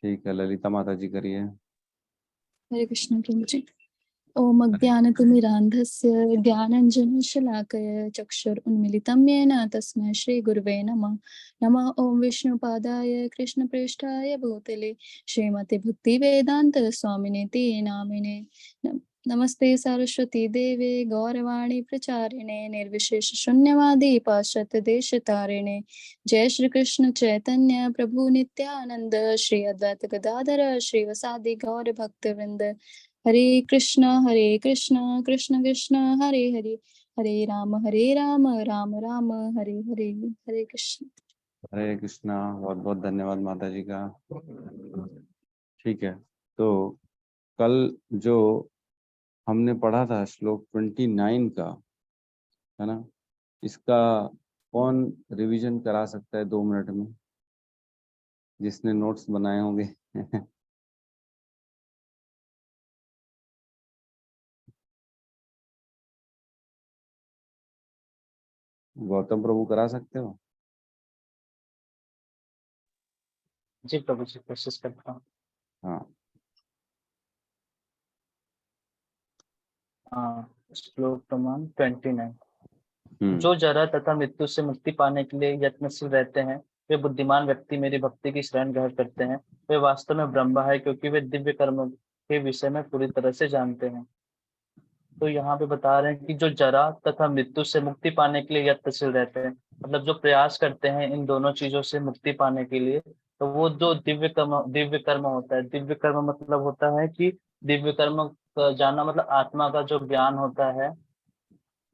ठीक है, ललिता माता जी करिए। हरे कृष्ण प्रभु जी। ओम अज्ञानतिमिरान्धस्य ज्ञानाञ्जनशलाकया चक्षुरुन्मीलितं येन तस्मै श्रीगुरुवे नमः। नमः ओम विष्णुपादाय कृष्णप्रेष्ठाय भूतले श्रीमते भक्तिवेदान्तस्वामिनेति नामिने। नमस्ते सरस्वती देवे गौरवाणी प्रचारिणे निर्विशेष शून्यवादी पाश्चात्यदेशतारिणे। जय श्री कृष्ण चैतन्य प्रभु नित्यानंद श्री अद्वैत गदाधर श्रीवासादि गौर भक्तवृंद। हरे कृष्ण कृष्ण कृष्ण हरे हरे, हरे राम राम राम हरे हरे। हरे कृष्ण। हरे कृष्णा। बहुत बहुत धन्यवाद माता जी का। ठीक है, तो कल जो हमने पढ़ा था श्लोक 29 का, है ना, इसका कौन रिवीजन करा सकता है 2 मिनट में, जिसने नोट्स बनाए होंगे? गौतम प्रभु करा सकते हो? जी प्रभु जी, कोशिश करता हूँ। हाँ। श्लोक क्रमांक 29। हम्म। जो जरा तथा मृत्यु से मुक्ति पाने के लिए यत्नशील रहते हैं, वे बुद्धिमान व्यक्ति मेरी भक्ति की शरण ग्रहण करते हैं। वे वास्तव में ब्रह्म है, क्योंकि वे दिव्य कर्म के विषय में पूरी तरह से जानते हैं। तो यहाँ पे बता रहे हैं कि जो जरा तथा मृत्यु से मुक्ति पाने के लिए यत्नशील रहते हैं, मतलब जो प्रयास करते हैं इन दोनों चीजों से मुक्ति पाने के लिए, तो वो जो दिव्य कर्म होता है। दिव्य कर्म मतलब होता है कि दिव्य कर्म जानना मतलब आत्मा का जो ज्ञान होता है,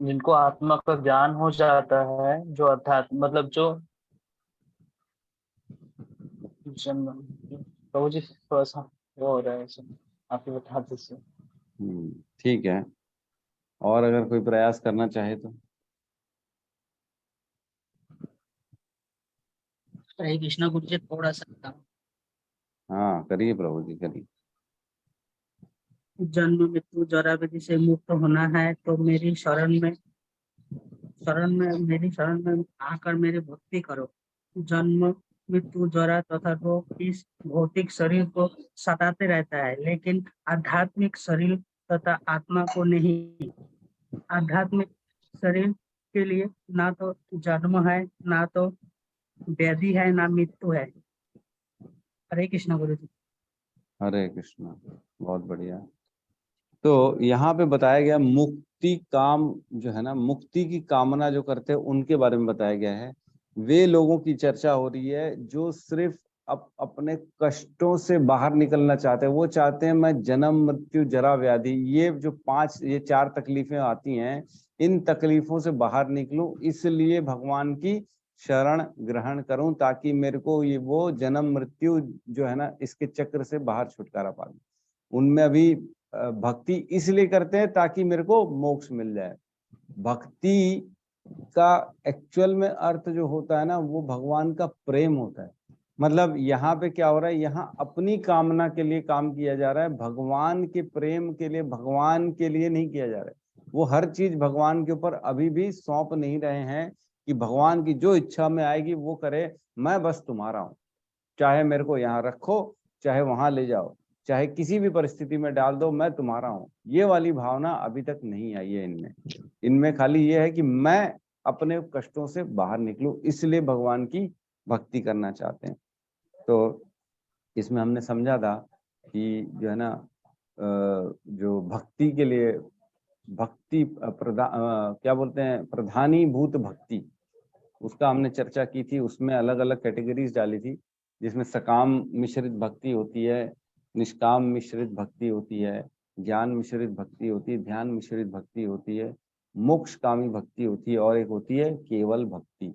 जिनको आत्मा का ज्ञान हो जाता है, जो अर्थात मतलब जो प्रभु जी थोड़ा सा वो हो रहा है, आप ही बता दीजिए। ठीक है, और अगर कोई प्रयास करना चाहे तो? हरे कृष्णा गुरु जी, थोड़ा सा। हाँ करिए प्रभु जी, करिए। जन्म मृत्यु जरा व्याधि से मुक्त होना है तो मेरी शरण में आकर मेरी भक्ति करो। जन्म मृत्यु जरा तथा रोग इस भौतिक शरीर को सताते रहता है, लेकिन आध्यात्मिक शरीर तथा आत्मा को नहीं। आध्यात्मिक शरीर के लिए ना तो जन्म है, ना तो व्याधि है, ना मृत्यु है। हरे कृष्णा गुरु जी। हरे कृष्णा, बहुत बढ़िया। तो यहाँ पे बताया गया मुक्ति काम जो है ना, मुक्ति की कामना जो करते हैं उनके बारे में बताया गया है। वे लोगों की चर्चा हो रही है जो सिर्फ अपने कष्टों से बाहर निकलना चाहते हैं। वो चाहते हैं मैं जन्म मृत्यु जरा व्याधि, ये 4 तकलीफें आती हैं, इन तकलीफों से बाहर निकलूं, इसलिए भगवान की शरण ग्रहण करूं, ताकि मेरे को ये वो जन्म मृत्यु जो है ना, इसके चक्र से बाहर छुटकारा पा लूं। उनमें अभी भक्ति इसलिए करते हैं ताकि मेरे को मोक्ष मिल जाए। भक्ति का एक्चुअल में अर्थ जो होता है ना, वो भगवान का प्रेम होता है। मतलब यहाँ पे क्या हो रहा है, यहाँ अपनी कामना के लिए काम किया जा रहा है, भगवान के प्रेम के लिए, भगवान के लिए नहीं किया जा रहा है। वो हर चीज भगवान के ऊपर अभी भी सौंप नहीं रहे हैं कि भगवान की जो इच्छा में आएगी वो करे, मैं बस तुम्हारा हूं, चाहे मेरे को यहाँ रखो, चाहे वहां ले जाओ, चाहे किसी भी परिस्थिति में डाल दो, मैं तुम्हारा हूँ। ये वाली भावना अभी तक नहीं आई है इनमें। इनमें खाली ये है कि मैं अपने कष्टों से बाहर निकलूं, इसलिए भगवान की भक्ति करना चाहते हैं। तो इसमें हमने समझा था कि जो है ना, जो भक्ति के लिए भक्ति क्या बोलते हैं, प्रधानीभूत भक्ति, उसका हमने चर्चा की थी। उसमें अलग अलग कैटेगरीज डाली थी, जिसमें सकाम मिश्रित भक्ति होती है, निष्काम मिश्रित भक्ति होती है, ज्ञान मिश्रित भक्ति होती है, ध्यान मिश्रित भक्ति होती है, मोक्षकामी भक्ति होती है, और एक होती है केवल भक्ति।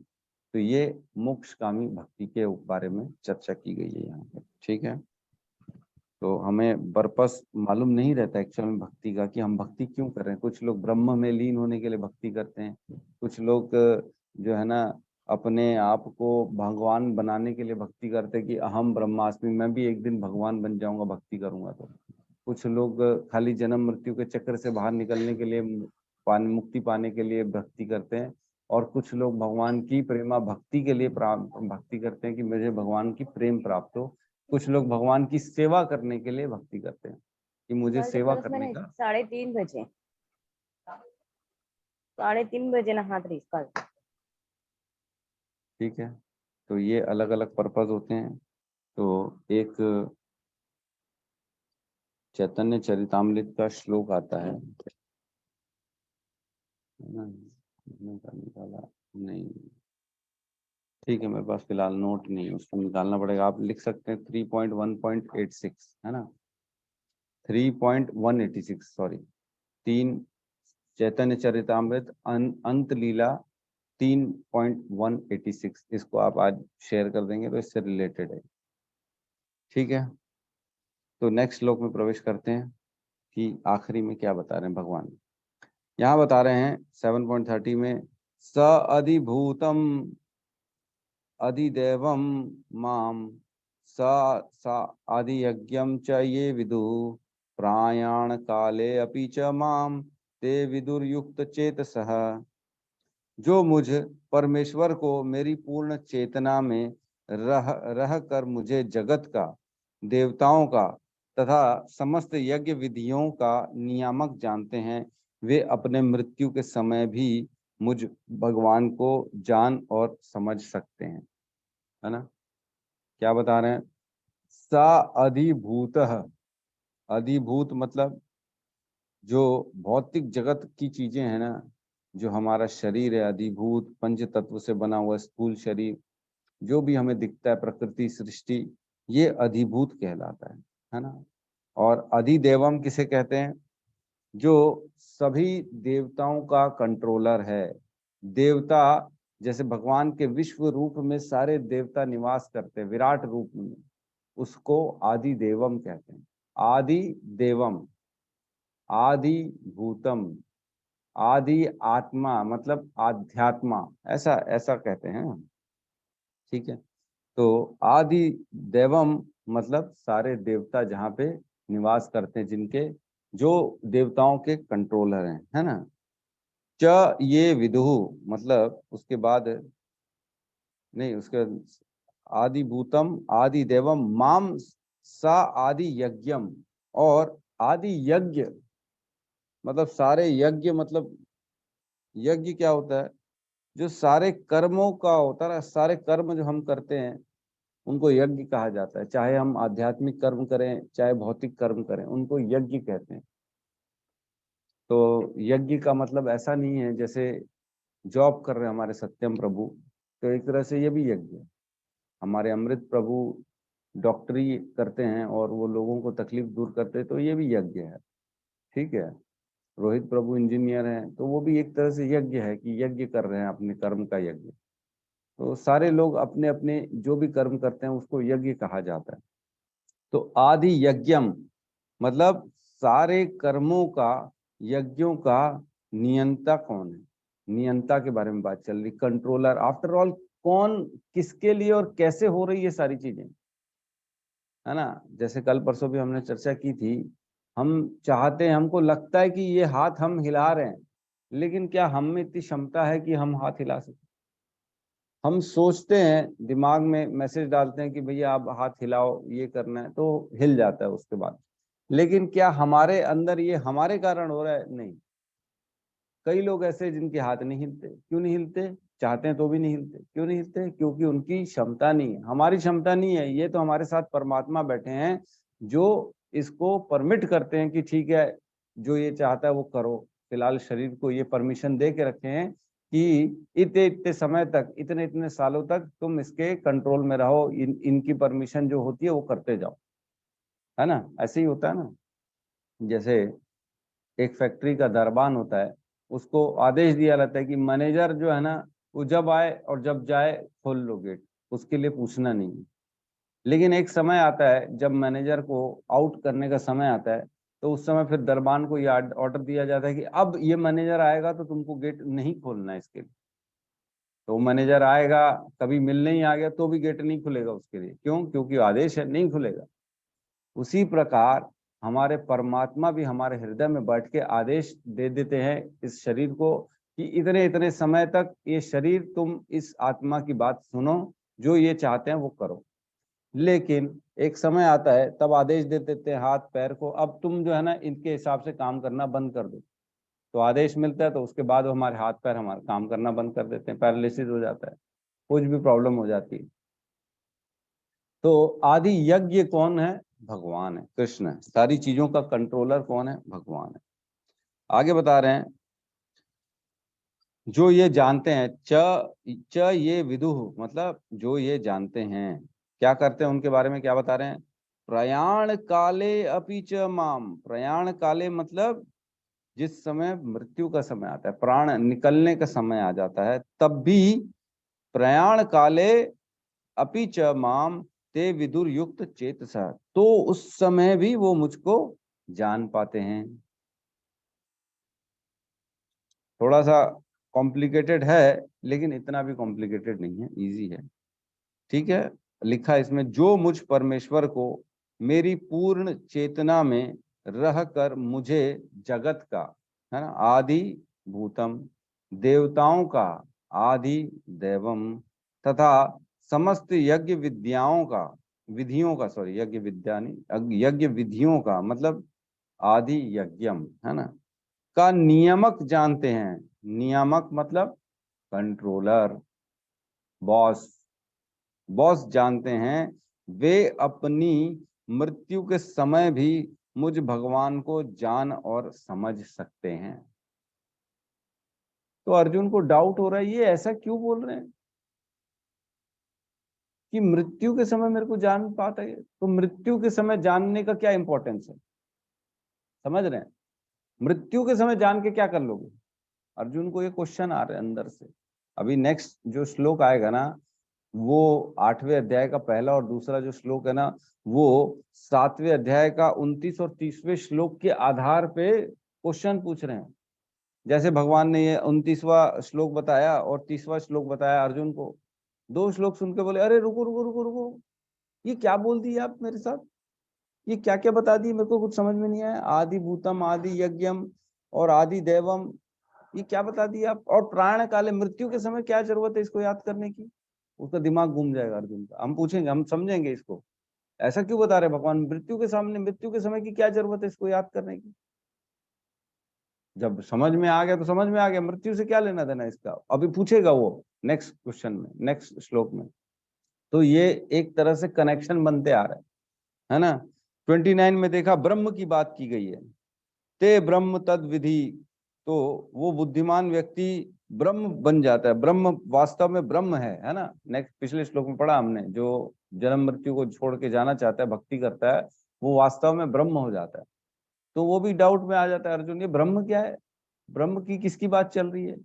तो ये मोक्षकामी भक्ति के बारे में चर्चा की गई है यहाँ पे। ठीक है, तो हमें पर्पस मालूम नहीं रहता एक्चुअल में भक्ति का, कि हम भक्ति क्यों कर रहे हैं। कुछ लोग ब्रह्म में लीन होने के लिए भक्ति करते हैं, कुछ लोग जो है ना अपने आप को भगवान बनाने के लिए भक्ति करते हैं कि अहम ब्रह्मास्मि, मैं भी एक दिन भगवान बन जाऊंगा भक्ति करूंगा तो। कुछ लोग खाली जन्म मृत्यु के चक्र से बाहर निकलने के लिए, मुक्ति पाने के लिए भक्ति करते हैं। और कुछ लोग भगवान की प्रेमा भक्ति के लिए भक्ति करते हैं कि मुझे भगवान की प्रेम प्राप्त हो, कुछ लोग भगवान की सेवा करने के लिए भक्ति करते हैं कि मुझे सेवा करने का। 3:30 बजे 3:30 बजे नहा रही कल। ठीक है, तो ये अलग अलग पर्पज होते हैं। तो एक चैतन्य चरितामृत का श्लोक आता है ना, निकाला नहीं, ठीक है, मेरे पास फिलहाल नोट नहीं है, उसको निकालना पड़ेगा। आप लिख सकते हैं 3.1.86 है ना, 3.186 सॉरी, 3 चैतन्य चरितामृत अंत लीला 3.186, इसको आप आज शेयर कर देंगे तो इससे रिलेटेड है। ठीक है, तो नेक्स्ट श्लोक में प्रवेश करते हैं कि आखिरी में क्या बता रहे हैं भगवान। यहाँ बता रहे हैं 7.30 में, स अधिभूतम अधिदेवम माम सा आदियज्ञम च ये विदु प्रायाण काले अपि च माम ते विदुर्युक्त चेतसः। जो मुझ परमेश्वर को मेरी पूर्ण चेतना में रह कर मुझे जगत का, देवताओं का तथा समस्त यज्ञ विधियों का नियामक जानते हैं, वे अपने मृत्यु के समय भी मुझ भगवान को जान और समझ सकते हैं। है ना, क्या बता रहे हैं, सा अधिभूत, अधिभूत मतलब जो भौतिक जगत की चीजें हैं ना, जो हमारा शरीर है अधिभूत, पंच तत्व से बना हुआ स्थूल शरीर, जो भी हमें दिखता है, प्रकृति सृष्टि, ये अधिभूत कहलाता है ना। और अधिदेवम किसे कहते हैं, जो सभी देवताओं का कंट्रोलर है। देवता जैसे भगवान के विश्व रूप में सारे देवता निवास करते हैं, विराट रूप में, उसको आदि देवम कहते हैं। आदि देवम, आदि भूतम, आदि आत्मा मतलब आध्यात्मा, ऐसा ऐसा कहते हैं। ठीक है, तो आदि देवम मतलब सारे देवता जहाँ पे निवास करते हैं, जिनके, जो देवताओं के कंट्रोलर हैं, है ना। च ये विदुहु मतलब उसके बाद नहीं, उसके आदि भूतम आदि देवम माम सा आदि यज्ञम, और आदि यज्ञ मतलब सारे यज्ञ, मतलब यज्ञ क्या होता है, जो सारे कर्मों का होता है, सारे कर्म जो हम करते हैं उनको यज्ञ कहा जाता है। चाहे हम आध्यात्मिक कर्म करें चाहे भौतिक कर्म करें, उनको यज्ञ कहते हैं। तो यज्ञ का मतलब ऐसा नहीं है जैसे जॉब कर रहे हैं हमारे सत्यम प्रभु, तो एक तरह से ये भी यज्ञ है। हमारे अमृत प्रभु डॉक्टरी करते हैं और वो लोगों को तकलीफ दूर करते हैं, तो ये भी यज्ञ है। ठीक है, रोहित प्रभु इंजीनियर हैं, तो वो भी एक तरह से यज्ञ है कि यज्ञ कर रहे हैं अपने कर्म का यज्ञ। तो सारे लोग अपने अपने जो भी कर्म करते हैं उसको यज्ञ कहा जाता है। तो आदि यज्ञम मतलब सारे कर्मों का, यज्ञों का नियंता कौन है, नियंता के बारे में बात चल रही, कंट्रोलर। आफ्टर ऑल कौन, किसके लिए और कैसे हो रही है सारी चीजें, है ना। जैसे कल परसों भी हमने चर्चा की थी, हम चाहते हैं, हमको लगता है कि ये हाथ हम हिला रहे हैं, लेकिन क्या हम में इतनी क्षमता है कि हम हाथ हिला सकें। हम सोचते हैं, दिमाग में मैसेज डालते हैं कि भैया आप हाथ हिलाओ, ये करना है, तो हिल जाता है उसके बाद, लेकिन क्या हमारे अंदर ये हमारे कारण हो रहा है? नहीं। कई लोग ऐसे जिनके हाथ नहीं हिलते। क्यों नहीं हिलते? चाहते हैं तो भी नहीं हिलते। क्यों नहीं हिलते? क्योंकि उनकी क्षमता नहीं है। हमारी क्षमता नहीं है, ये तो हमारे साथ परमात्मा बैठे हैं जो इसको परमिट करते हैं कि ठीक है, जो ये चाहता है वो करो। फिलहाल शरीर को ये परमिशन दे के रखे हैं कि इतने इतने समय तक, इतने इतने सालों तक तुम इसके कंट्रोल में रहो, इनकी परमिशन जो होती है वो करते जाओ, है ना। ऐसे ही होता है ना, जैसे एक फैक्ट्री का दरबान होता है, उसको आदेश दिया जाता है कि मैनेजर जो है ना, वो जब आए और जब जाए खोल लो गेट, उसके लिए पूछना नहीं है। लेकिन एक समय आता है जब मैनेजर को आउट करने का समय आता है, तो उस समय फिर दरबान को ये ऑर्डर दिया जाता है कि अब ये मैनेजर आएगा तो तुमको गेट नहीं खोलना है इसके लिए। तो मैनेजर आएगा, कभी मिलने ही आ गया तो भी गेट नहीं खुलेगा उसके लिए। क्यों? क्योंकि आदेश है, नहीं खुलेगा। उसी प्रकार हमारे परमात्मा भी हमारे हृदय में बैठ के आदेश दे देते हैं इस शरीर को कि इतने इतने समय तक ये शरीर, तुम इस आत्मा की बात सुनो, जो ये चाहते हैं वो करो। लेकिन एक समय आता है तब आदेश दे देते हैं हाथ पैर को, अब तुम जो है ना इनके हिसाब से काम करना बंद कर दो। तो आदेश मिलता है तो उसके बाद हमारे हाथ पैर हमारे काम करना बंद कर देते हैं, पैरालिसिस हो जाता है, कुछ भी प्रॉब्लम हो जाती है। तो आदि यज्ञ कौन है? भगवान है, कृष्ण है। सारी चीजों का कंट्रोलर कौन है? भगवान है। आगे बता रहे हैं, जो ये जानते हैं, च ये विदुः, मतलब जो ये जानते हैं, क्या करते हैं उनके बारे में क्या बता रहे हैं? प्रयाण काले अपि च माम। प्रयाण काले मतलब जिस समय मृत्यु का समय आता है, प्राण निकलने का समय आ जाता है, तब भी प्रयाण काले अपि च माम ते विदुर युक्त चेतसा, तो उस समय भी वो मुझको जान पाते हैं। थोड़ा सा कॉम्प्लिकेटेड है, लेकिन इतना भी कॉम्प्लिकेटेड नहीं है, इजी है। ठीक है, लिखा इसमें, जो मुझ परमेश्वर को मेरी पूर्ण चेतना में रहकर मुझे जगत का, है ना, आदि भूतम, देवताओं का आदि दैवम, तथा समस्त यज्ञ विद्याओं का, विधियों का, सॉरी यज्ञ विद्या नहीं, यज्ञ विधियों का मतलब आदि यज्ञम, है ना, का नियामक जानते हैं। नियामक मतलब कंट्रोलर, बॉस, बॉस जानते हैं। वे अपनी मृत्यु के समय भी मुझ भगवान को जान और समझ सकते हैं। तो अर्जुन को डाउट हो रहा है, ये ऐसा क्यों बोल रहे हैं कि मृत्यु के समय मेरे को जान पाता है? तो मृत्यु के समय जानने का क्या इंपॉर्टेंस है? समझ रहे हैं? मृत्यु के समय जान के क्या कर लोगे? अर्जुन को ये क्वेश्चन आ रहे हैं अंदर से। अभी नेक्स्ट जो श्लोक आएगा ना, वो 8वें अध्याय का पहला और दूसरा जो श्लोक है ना, वो 7वें अध्याय का 29 और 30वें श्लोक के आधार पे क्वेश्चन पूछ रहे हैं। जैसे भगवान ने ये 29वां श्लोक बताया और 30वां श्लोक बताया अर्जुन को, 2 श्लोक सुन के बोले, अरे रुको रुको रुको रुको, ये क्या बोल दिया आप मेरे साथ? ये क्या क्या बता दिए, मेरे को कुछ समझ में नहीं आया। आदि भूतम, आदि यज्ञम और आदि देवम, ये क्या बता दिया आप? और प्राण काले, मृत्यु के समय क्या जरूरत है इसको याद करने की? उसका दिमाग घूम जाएगा अर्जुन का। हम पूछेंगे, हम समझेंगे इसको, ऐसा क्यों बता रहे भगवान? मृत्यु के सामने, मृत्यु के समय की क्या जरूरत है इसको याद करने की? जब समझ में आ गया तो समझ में आ गया, मृत्यु से क्या लेना देना इसका? अभी पूछेगा वो नेक्स्ट क्वेश्चन में, नेक्स्ट श्लोक में। तो ये एक तरह से कनेक्शन बनते आ रहा है ना। 29 में देखा, ब्रह्म की बात की गई है, ते ब्रह्म तद विधि, तो वो बुद्धिमान व्यक्ति ब्रह्म बन जाता है। ब्रह्म वास्तव में ब्रह्म है ना। नेक्स्ट पिछले श्लोक में पढ़ा हमने, जो जन्म मृत्यु को छोड़ के जाना चाहता है, भक्ति करता है, वो वास्तव में ब्रह्म हो जाता है। तो वो भी डाउट में आ जाता है अर्जुन, ये ब्रह्म क्या है? ब्रह्म की किसकी बात चल रही है?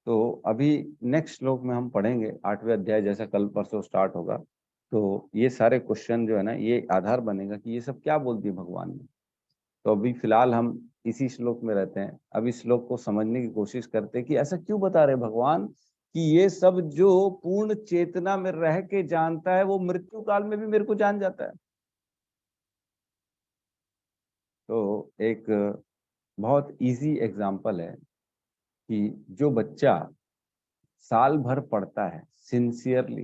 तो अभी नेक्स्ट श्लोक में हम पढ़ेंगे, 8वें अध्याय जैसा कल परसों स्टार्ट होगा। तो ये सारे क्वेश्चन जो है ना, ये आधार बनेगा कि ये सब क्या बोल दिया भगवान ने। तो अभी फिलहाल हम इसी श्लोक में रहते हैं। अब इस श्लोक को समझने की कोशिश करते हैं कि ऐसा क्यों बता रहे भगवान कि ये सब जो पूर्ण चेतना में रह के जानता है, वो मृत्यु काल में भी मेरे को जान जाता है। तो एक बहुत इजी एग्जांपल है कि जो बच्चा साल भर पढ़ता है सिंसियरली,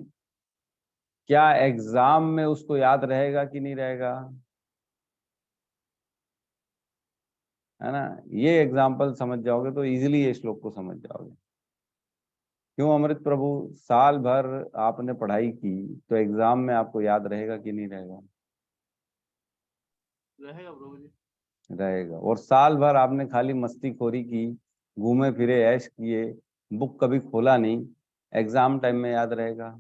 क्या एग्जाम में उसको याद रहेगा कि नहीं रहेगा? है ना। ये एग्जाम्पल समझ जाओगे तो इजीली ये श्लोक को समझ जाओगे। क्यों अमृत प्रभु, साल भर आपने पढ़ाई की तो एग्जाम में आपको याद रहेगा कि नहीं रहेगा? रहेगा प्रभु जी। रहेगा। और साल भर आपने खाली मस्तीखोरी की, घूमे फिरे, ऐश किए, बुक कभी खोला नहीं, एग्जाम टाइम में याद रहेगा?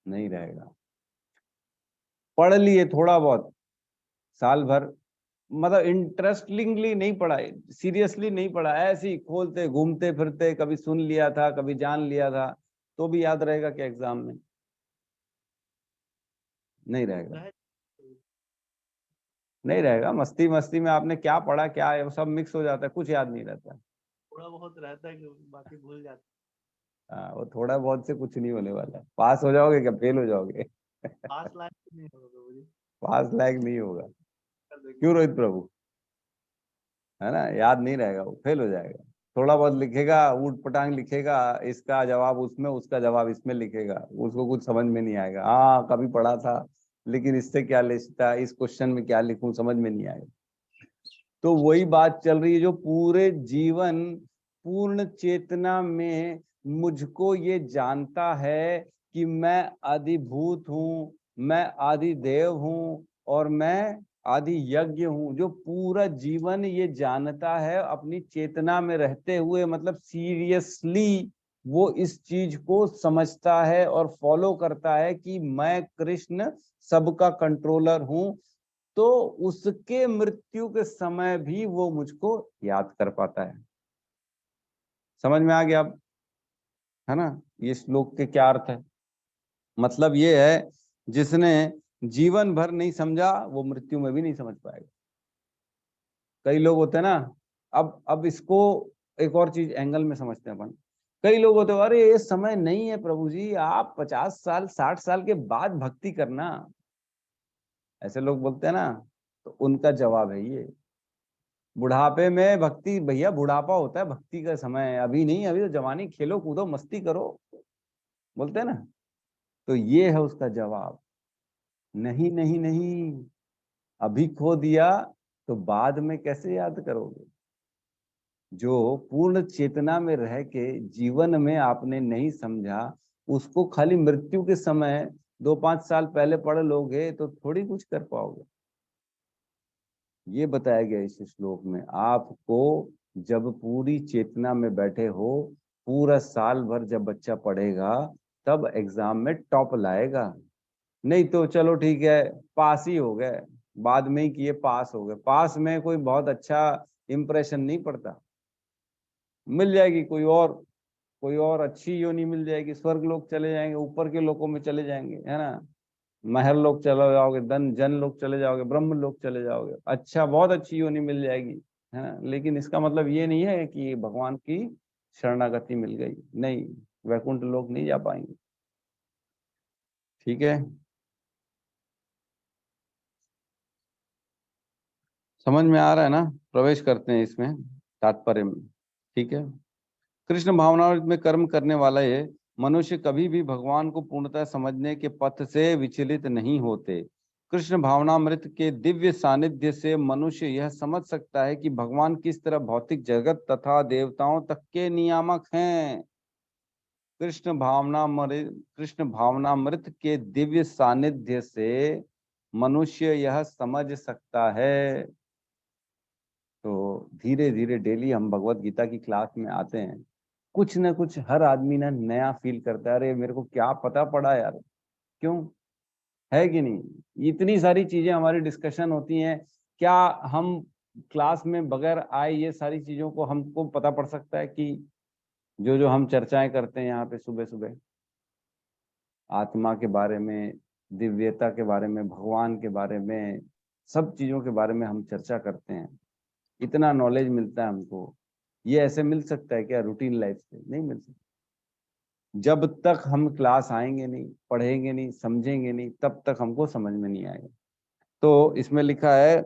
नहीं रहेगा। पढ़ लिए थोड़ा बहुत साल भर, मतलब इंटरेस्टिंगली नहीं पढ़ा, सीरियसली नहीं पढ़ा, ऐसे ही खोलते घूमते फिरते, कभी सुन लिया था कभी जान लिया था, तो भी याद रहेगा क्या एग्जाम में? नहीं रहेगा। नहीं रहेगा। मस्ती मस्ती में आपने क्या पढ़ा क्या है, वो सब मिक्स हो जाता है, कुछ याद नहीं रहता है। थोड़ा बहुत रहता है कि बाकी भूल जाते हाँ, वो थोड़ा बहुत से कुछ नहीं होने वाला है। पास हो जाओगे क्या फेल हो जाओगे? हैं। 5 लाख नहीं होगा प्रभु जी। पास लायक नहीं होगा। कर देंगे। क्यों रोहित प्रभु? है ना, याद नहीं रहेगा, वो फेल हो जाएगा। थोड़ा बहुत लिखेगा, ऊट पटांग लिखेगा, इसका जवाब उसमें, उसका जवाब इसमें लिखेगा, उसको कुछ समझ में नहीं आएगा। हाँ कभी पढ़ा था, लेकिन इससे क्या लिखता, इस क्वेश्चन में क्या लिखूं, समझ में नहीं आएगा। तो वही बात चल रही है, जो पूरे जीवन पूर्ण चेतना में मुझको ये जानता है कि मैं आदिभूत हूँ, मैं आदि देव हूँ और मैं आदि यज्ञ हूँ, जो पूरा जीवन ये जानता है अपनी चेतना में रहते हुए, मतलब सीरियसली वो इस चीज को समझता है और फॉलो करता है कि मैं कृष्ण सबका कंट्रोलर हूँ, तो उसके मृत्यु के समय भी वो मुझको याद कर पाता है। समझ में आ गया अब, है ना, ये श्लोक के क्या अर्थ है? मतलब ये है, जिसने जीवन भर नहीं समझा वो मृत्यु में भी नहीं समझ पाएगा। कई लोग होते हैं ना, अब इसको एक और चीज एंगल में समझते हैं अपन। कई लोग होते हैं, अरे ये समय नहीं है प्रभु जी, आप 50 साल 60 साल के बाद भक्ति करना, ऐसे लोग बोलते हैं ना। तो उनका जवाब है ये, बुढ़ापे में भक्ति, भैया बुढ़ापा होता है भक्ति का समय, अभी नहीं, अभी तो जवानी, खेलो कूदो मस्ती करो, बोलते हैं ना। तो ये है उसका जवाब, नहीं नहीं नहीं, अभी खो दिया तो बाद में कैसे याद करोगे? जो पूर्ण चेतना में रह के जीवन में आपने नहीं समझा, उसको खाली मृत्यु के समय 2-5 साल पहले पढ़ लोगे तो थोड़ी कुछ कर पाओगे। ये बताया गया इस श्लोक में, आपको जब पूरी चेतना में बैठे हो, पूरा साल भर जब बच्चा पढ़ेगा तब एग्जाम में टॉप लाएगा। नहीं तो चलो ठीक है, पास ही हो गए, बाद में ही किए पास हो गए, पास में कोई बहुत अच्छा इंप्रेशन नहीं पड़ता। मिल जाएगी कोई और अच्छी योनि मिल जाएगी, स्वर्ग लोग चले जाएंगे, ऊपर के लोगों में चले जाएंगे, है ना, महर लोग चले जाओगे, जन लोग चले जाओगे, ब्रह्म लोग चले जाओगे, अच्छा बहुत अच्छी योनि मिल जाएगी, है ना। लेकिन इसका मतलब ये नहीं है कि भगवान की शरणागति मिल गई, नहीं, वैकुंठ लोग नहीं जा पाएंगे। ठीक है, समझ में आ रहा है ना? प्रवेश करते हैं इसमें तात्पर्य में। ठीक है, कृष्ण भावनामृत में कर्म करने वाला ये मनुष्य कभी भी भगवान को पूर्णतः समझने के पथ से विचलित नहीं होते। कृष्ण भावनामृत के दिव्य सानिध्य से मनुष्य यह समझ सकता है कि भगवान किस तरह भौतिक जगत तथा देवताओं तक के नियामक हैं। कृष्ण भावनामृत के दिव्य सानिध्य से मनुष्य यह समझ सकता है। तो धीरे धीरे डेली हम भगवत गीता की क्लास में आते हैं, कुछ ना कुछ हर आदमी ना नया फील करता है, अरे मेरे को क्या पता पड़ा यार, क्यों, है कि नहीं? इतनी सारी चीजें हमारी डिस्कशन होती हैं, क्या हम क्लास में बगैर आए ये सारी चीजों को हमको पता पड़ सकता है कि जो जो हम चर्चाएं करते हैं यहाँ पे सुबह सुबह, आत्मा के बारे में, दिव्यता के बारे में, भगवान के बारे में, सब चीजों के बारे में हम चर्चा करते हैं, इतना नॉलेज मिलता है हमको। ये ऐसे मिल सकता है क्या रूटीन लाइफ से? नहीं मिल सकता। जब तक हम क्लास आएंगे नहीं, पढ़ेंगे नहीं, समझेंगे नहीं, तब तक हमको समझ में नहीं आएगा। तो इसमें लिखा है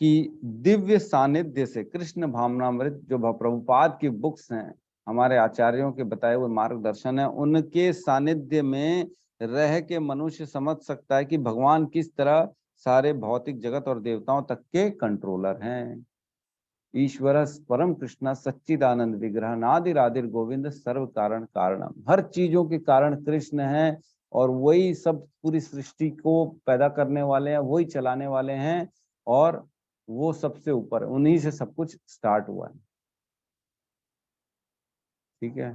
कि दिव्य सानिध्य से, कृष्ण भावनामृत जो प्रभुपाद की बुक्स हैं, हमारे आचार्यों के बताए हुए मार्गदर्शन है, उनके सानिध्य में रह के मनुष्य समझ सकता है कि भगवान किस तरह सारे भौतिक जगत और देवताओं तक के कंट्रोलर हैं। ईश्वर परम कृष्ण सच्चिदानंद विग्रह नादिरादिर गोविंद सर्व कारण कारणम, हर चीजों के कारण कृष्ण है, और वही सब पूरी सृष्टि को पैदा करने वाले हैं, वही चलाने वाले हैं, और वो सबसे ऊपर, उन्हीं से सब कुछ स्टार्ट हुआ है। ठीक है,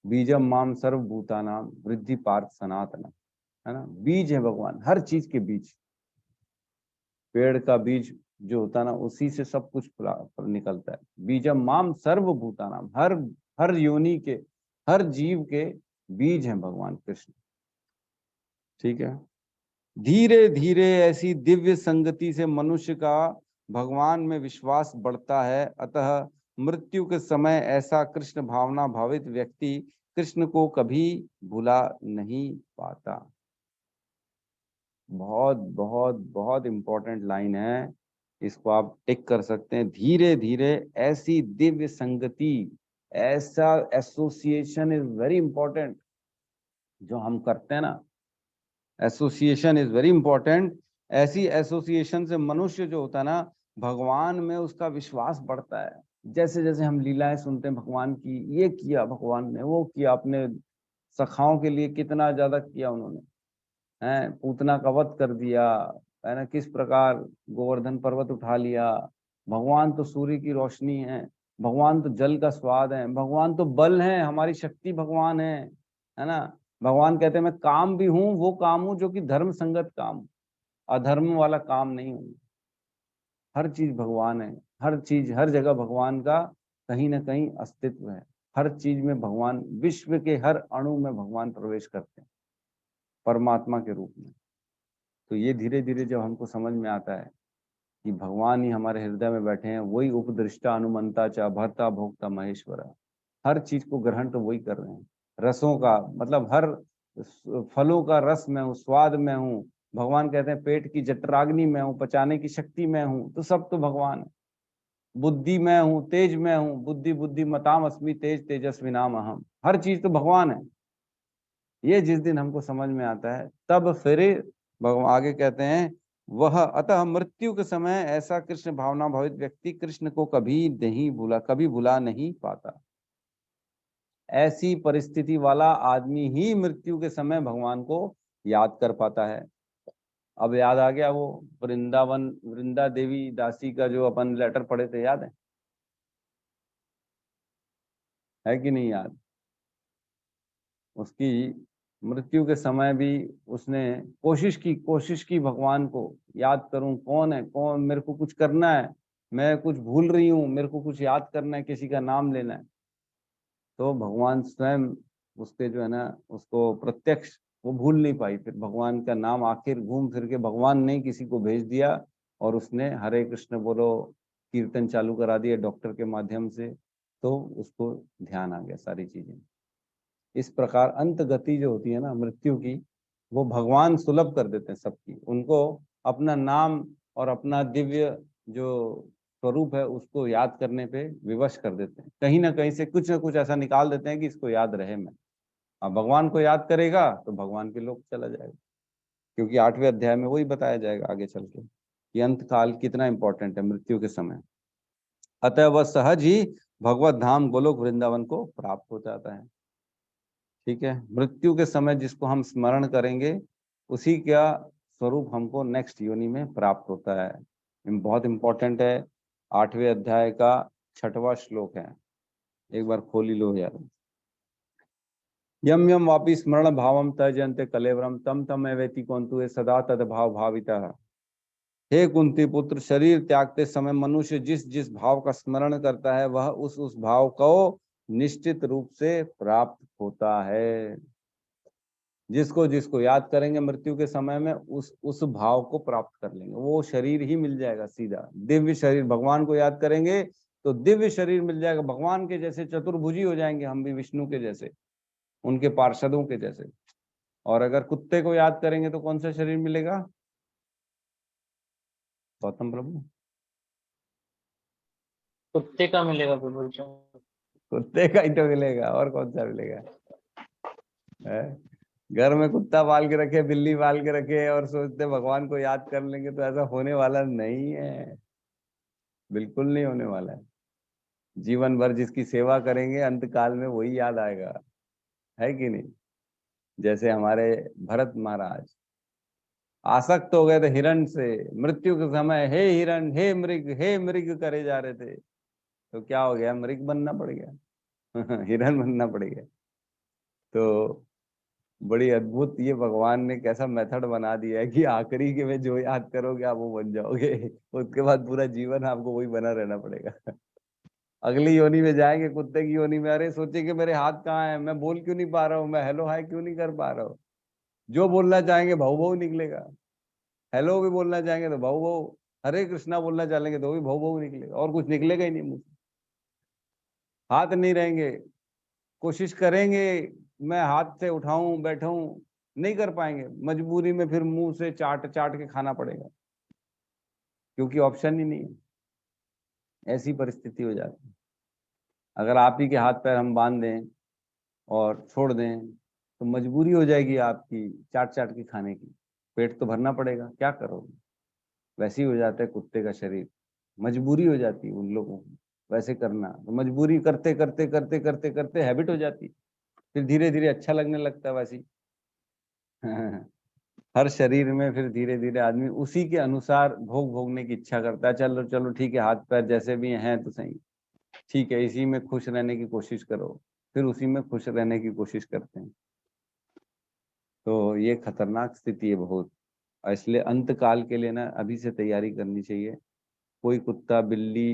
बीजम माम सर्वभूतानाम वृद्धि पार्थ सनातन, है ना, बीज है भगवान, हर चीज के बीज, पेड़ का बीज जो होता है ना, उसी से सब कुछ निकलता है। बीजम माम सर्वभूतानाम, हर योनि के, हर जीव के बीज हैं भगवान कृष्ण। ठीक है, धीरे धीरे ऐसी दिव्य संगति से मनुष्य का भगवान में विश्वास बढ़ता है, अतः मृत्यु के समय ऐसा कृष्ण भावना भावित व्यक्ति कृष्ण को कभी भुला नहीं पाता। बहुत बहुत बहुत इंपॉर्टेंट लाइन है, इसको आप टिक कर सकते हैं। धीरे धीरे ऐसी दिव्य संगति, ऐसा एसोसिएशन इज वेरी इंपॉर्टेंट जो हम करते हैं ना, एसोसिएशन इज वेरी इंपॉर्टेंट। ऐसी एसोसिएशन से मनुष्य जो होता है ना, भगवान में उसका विश्वास बढ़ता है। जैसे जैसे हम लीलाएं सुनते हैं भगवान की, ये किया भगवान ने, वो किया, अपने सखाओं के लिए कितना ज्यादा किया उन्होंने, है पूतना का वध कर दिया, है ना, किस प्रकार गोवर्धन पर्वत उठा लिया। भगवान तो सूर्य की रोशनी है, भगवान तो जल का स्वाद है, भगवान तो बल है, हमारी शक्ति भगवान है ना। भगवान कहते हैं मैं काम भी हूं, वो काम हूं जो कि धर्म संगत काम, अधर्म वाला काम नहीं हूं। हर चीज भगवान है, हर चीज हर जगह भगवान का कहीं ना कहीं अस्तित्व है। हर चीज में भगवान, विश्व के हर अणु में भगवान प्रवेश करते हैं परमात्मा के रूप में। तो ये धीरे धीरे जब हमको समझ में आता है कि भगवान ही हमारे हृदय में बैठे हैं, वही उपदृष्टा अनुमंता चा भरता भोक्ता महेश्वरा, हर चीज को ग्रहण तो वही कर रहे हैं। रसों का मतलब हर फलों का रस में हूँ, स्वाद में हूँ। भगवान कहते हैं पेट की जठराग्नि में हूँ, पचाने की शक्ति में हूँ, तो सब तो भगवान है। बुद्धि में हूँ, तेज में हूँ, बुद्धि बुद्धि मताम अस्मि तेज तेजस्वी नाम अहम, हर चीज तो भगवान है। ये जिस दिन हमको समझ में आता है तब फिर भगवान आगे कहते हैं वह अतः मृत्यु के समय ऐसा कृष्ण भावना भावित व्यक्ति कृष्ण को कभी नहीं भूला, कभी भुला नहीं पाता। ऐसी परिस्थिति वाला आदमी ही मृत्यु के समय भगवान को याद कर पाता है। अब याद आ गया वो वृंदावन वृंदा देवी दासी का जो अपन लेटर पढ़े थे, याद है कि नहीं याद? उसकी मृत्यु के समय भी उसने कोशिश की भगवान को याद करूं, कौन है, कौन मेरे को कुछ करना है, मैं कुछ भूल रही हूं, मेरे को कुछ याद करना है, किसी का नाम लेना है। तो भगवान स्वयं उसके जो है ना उसको प्रत्यक्ष वो भूल नहीं पाई। फिर भगवान का नाम आखिर घूम फिर के भगवान ने किसी को भेज दिया और उसने हरे कृष्ण बोलो कीर्तन चालू करा दिया डॉक्टर के माध्यम से, तो उसको ध्यान आ गया सारी चीजें। इस प्रकार अंत गति जो होती है ना मृत्यु की, वो भगवान सुलभ कर देते हैं सबकी, उनको अपना नाम और अपना दिव्य जो स्वरूप है उसको याद करने पे विवश कर देते हैं। कहीं ना कहीं से कुछ ना कुछ ऐसा निकाल देते हैं कि इसको याद रहे। मैं अब भगवान को याद करेगा तो भगवान के लोक चला जाएगा, क्योंकि 8वें अध्याय में वही बताया जाएगा आगे चल के कि अंत काल कितना इंपॉर्टेंट है मृत्यु के समय। अतः वह सहज ही भगवत धाम गोलोक वृंदावन को प्राप्त हो जाता है। ठीक है, मृत्यु के समय जिसको हम स्मरण करेंगे उसी का स्वरूप हमको नेक्स्ट योनि में प्राप्त होता है। बहुत इंपॉर्टेंट है। 8वें अध्याय का 6वां श्लोक है, एक बार खोली लो यार। यम यम वापि स्मरण भावम तजन्ते कलेवरम तम तम एवेति कौंतु सदा तद भाव भाविता। हे कुंती पुत्र, शरीर त्यागते समय मनुष्य जिस जिस भाव का स्मरण करता है वह उस भाव को निश्चित रूप से प्राप्त होता है। जिसको जिसको याद करेंगे मृत्यु के समय में उस भाव को प्राप्त कर लेंगे, वो शरीर ही मिल जाएगा सीधा, दिव्य शरीर। भगवान को याद करेंगे तो दिव्य शरीर मिल जाएगा, भगवान के जैसे चतुर्भुजी हो जाएंगे हम भी, विष्णु के जैसे, उनके पार्षदों के जैसे। और अगर कुत्ते को याद करेंगे तो कौन सा शरीर मिलेगा गौतम प्रभु? कुत्ते का मिलेगा प्रभु जी। कुत्ते का ही तो मिलेगा, और कौन सा मिलेगा? घर में कुत्ता पाल के रखे, बिल्ली पाल के रखे और सोचते भगवान को याद कर लेंगे, तो ऐसा होने वाला नहीं है, बिल्कुल नहीं होने वाला है। जीवन भर जिसकी सेवा करेंगे अंत काल में वही याद आएगा, है कि नहीं? जैसे हमारे भरत महाराज आसक्त हो गए थे हिरण से, मृत्यु के समय हे हिरण हे मृग करे जा रहे थे, तो क्या हो गया, मृग बनना पड़ गया हिरण बनना पड़ गया। तो बड़ी अद्भुत ये भगवान ने कैसा मेथड बना दिया है कि आखिरी के में जो याद करोगे आप वो बन जाओगे, उसके बाद पूरा जीवन आपको वही बना रहना पड़ेगा। अगली योनि में जाएंगे कुत्ते की योनि में, अरे सोचेंगे मेरे हाथ कहाँ है, मैं बोल क्यों नहीं पा रहा हूँ, मैं हेलो हाय क्यों नहीं कर पा रहा हूँ। जो बोलना चाहेंगे भाऊ भाऊ निकलेगा, हेलो भी बोलना चाहेंगे तो भाऊ भाऊ, हरे कृष्णा बोलना चाहेंगे तो भी भाऊ भाऊ निकलेगा, और कुछ निकलेगा ही नहीं मुंह से। हाथ नहीं रहेंगे, कोशिश करेंगे मैं हाथ से उठाऊं बैठाऊं, नहीं कर पाएंगे, मजबूरी में फिर मुंह से चाट चाट के खाना पड़ेगा। क्योंकि ऑप्शन ही नहीं है, ऐसी परिस्थिति हो जाती है। अगर आप ही के हाथ पैर हम बांध दें और छोड़ दें तो मजबूरी हो जाएगी आपकी चाट चाट के खाने की, पेट तो भरना पड़ेगा, क्या करोगे। वैसे ही हो जाता है कुत्ते का शरीर, मजबूरी हो जाती है उन लोगों को वैसे करना, तो मजबूरी करते करते करते करते करते हैबिट हो जाती, फिर धीरे धीरे अच्छा लगने लगता है वैसे ही। हर शरीर में फिर धीरे धीरे आदमी उसी के अनुसार भोग भोगने की इच्छा करता है। चलो चलो ठीक है, हाथ पैर जैसे भी हैं तो सही, ठीक है, इसी में खुश रहने की कोशिश करो, फिर उसी में खुश रहने की कोशिश करते हैं। तो ये खतरनाक स्थिति है बहुत, और इसलिए अंत काल के लिए ना अभी से तैयारी करनी चाहिए। कोई कुत्ता बिल्ली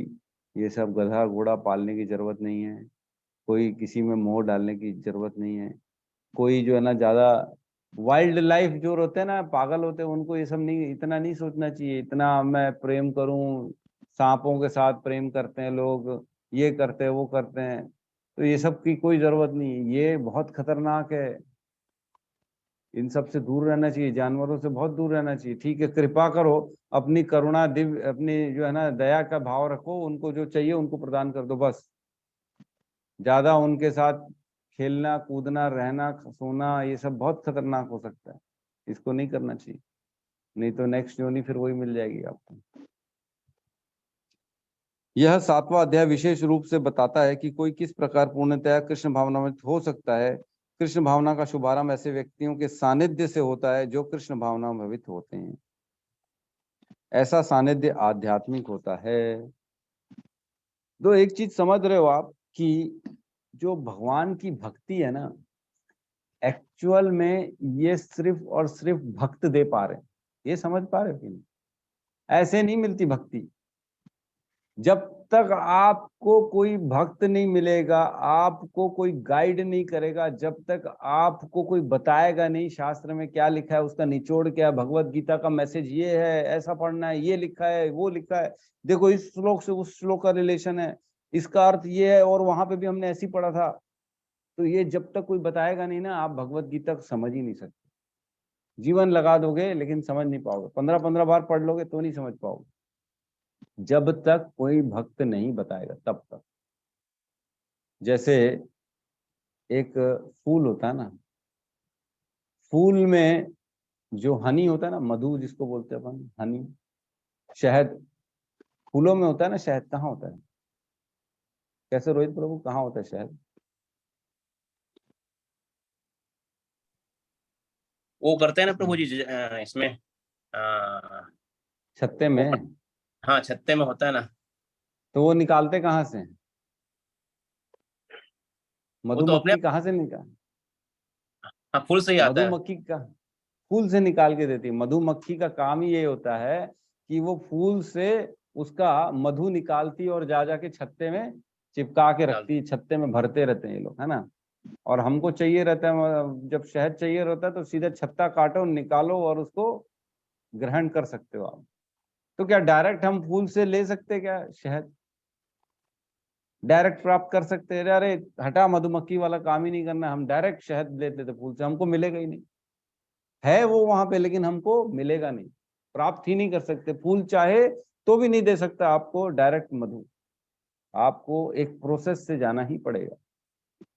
ये सब गधा घोड़ा पालने की जरूरत नहीं है, कोई किसी में मोह डालने की जरूरत नहीं है। कोई जो है ना ज्यादा वाइल्ड लाइफ जो होते हैं ना, पागल होते हैं, उनको ये सब नहीं, इतना नहीं सोचना चाहिए, इतना मैं प्रेम करूं, सांपों के साथ प्रेम करते हैं लोग, ये करते हैं वो करते हैं, तो ये सब की कोई जरूरत नहीं है, ये बहुत खतरनाक है। इन सब से दूर रहना चाहिए, जानवरों से बहुत दूर रहना चाहिए। ठीक है, कृपा करो, अपनी करुणा दिव्य अपनी जो है ना दया का भाव रखो, उनको जो चाहिए उनको प्रदान कर दो बस। ज्यादा उनके साथ खेलना कूदना रहना सोना ये सब बहुत खतरनाक हो सकता है, इसको नहीं करना चाहिए, नहीं तो नेक्स्ट जोनी फिर वही मिल जाएगी आपको। यह 7वां अध्याय विशेष रूप से बताता है कि कोई किस प्रकार पूर्णतया कृष्ण भावना में हो सकता है। कृष्ण भावना का शुभारंभ ऐसे व्यक्तियों के सानिध्य से होता है जो कृष्ण भावना में भवित होते हैं। ऐसा सानिध्य आध्यात्मिक होता है। तो एक चीज समझ रहे हो आप कि जो भगवान की भक्ति है ना, एक्चुअल में ये सिर्फ और सिर्फ भक्त दे पा रहे हैं। ये समझ पा रहे हो कि नहीं? ऐसे नहीं मिलती भक्ति। जब तक आपको कोई भक्त नहीं मिलेगा, आपको कोई गाइड नहीं करेगा, जब तक आपको कोई बताएगा नहीं शास्त्र में क्या लिखा है, उसका निचोड़ क्या है, भगवत गीता का मैसेज ये है, ऐसा पढ़ना है, ये लिखा है, वो लिखा है, देखो इस श्लोक से उस श्लोक का रिलेशन है, इसका अर्थ ये है, और वहां पे भी हमने ऐसे ही पढ़ा था। तो ये जब तक कोई बताएगा नहीं ना, आप भगवत गीता को समझ ही नहीं सकते। जीवन लगा दोगे लेकिन समझ नहीं पाओगे, 15-15 बार पढ़ लोगे तो नहीं समझ पाओगे, जब तक कोई भक्त नहीं बताएगा तब तक। जैसे एक फूल होता है ना, फूल में जो हनी होता है ना, मधु जिसको बोलते हैं अपन, हनी, शहद, फूलों में होता है ना शहद, कहाँ होता है? कैसे रोहित प्रभु, कहाँ होता है शहद? वो करते हैं ना प्रभु जी इसमें छत्ते वो में। हाँ छत्ते में होता है ना। तो वो निकालते कहाँ से? वो तो अपने मधुमक्खी कहाँ से निकाल, हाँ, फूल से ही आता है। मधुमक्खी का फूल से निकाल के देती है। मधुमक्खी का काम ही ये होता है कि वो फूल से उसका मधु निकालती है और जा जाके छत्ते में चिपका के रखती है, छत्ते में भरते रहते हैं ये लोग, है ना। और हमको चाहिए रहता है, जब शहद चाहिए रहता है तो सीधा छत्ता काटो निकालो और उसको ग्रहण कर सकते हो आप। तो क्या डायरेक्ट हम फूल से ले सकते हैं क्या शहद? डायरेक्ट प्राप्त कर सकते हैं? अरे हटा, मधुमक्खी वाला काम ही नहीं करना, हम डायरेक्ट शहद लेते थे फूल से, हमको मिलेगा ही नहीं, है वो वहां पे लेकिन हमको मिलेगा नहीं, प्राप्त ही नहीं कर सकते। फूल चाहे तो भी नहीं दे सकता आपको डायरेक्ट मधु, आपको एक प्रोसेस से जाना ही पड़ेगा।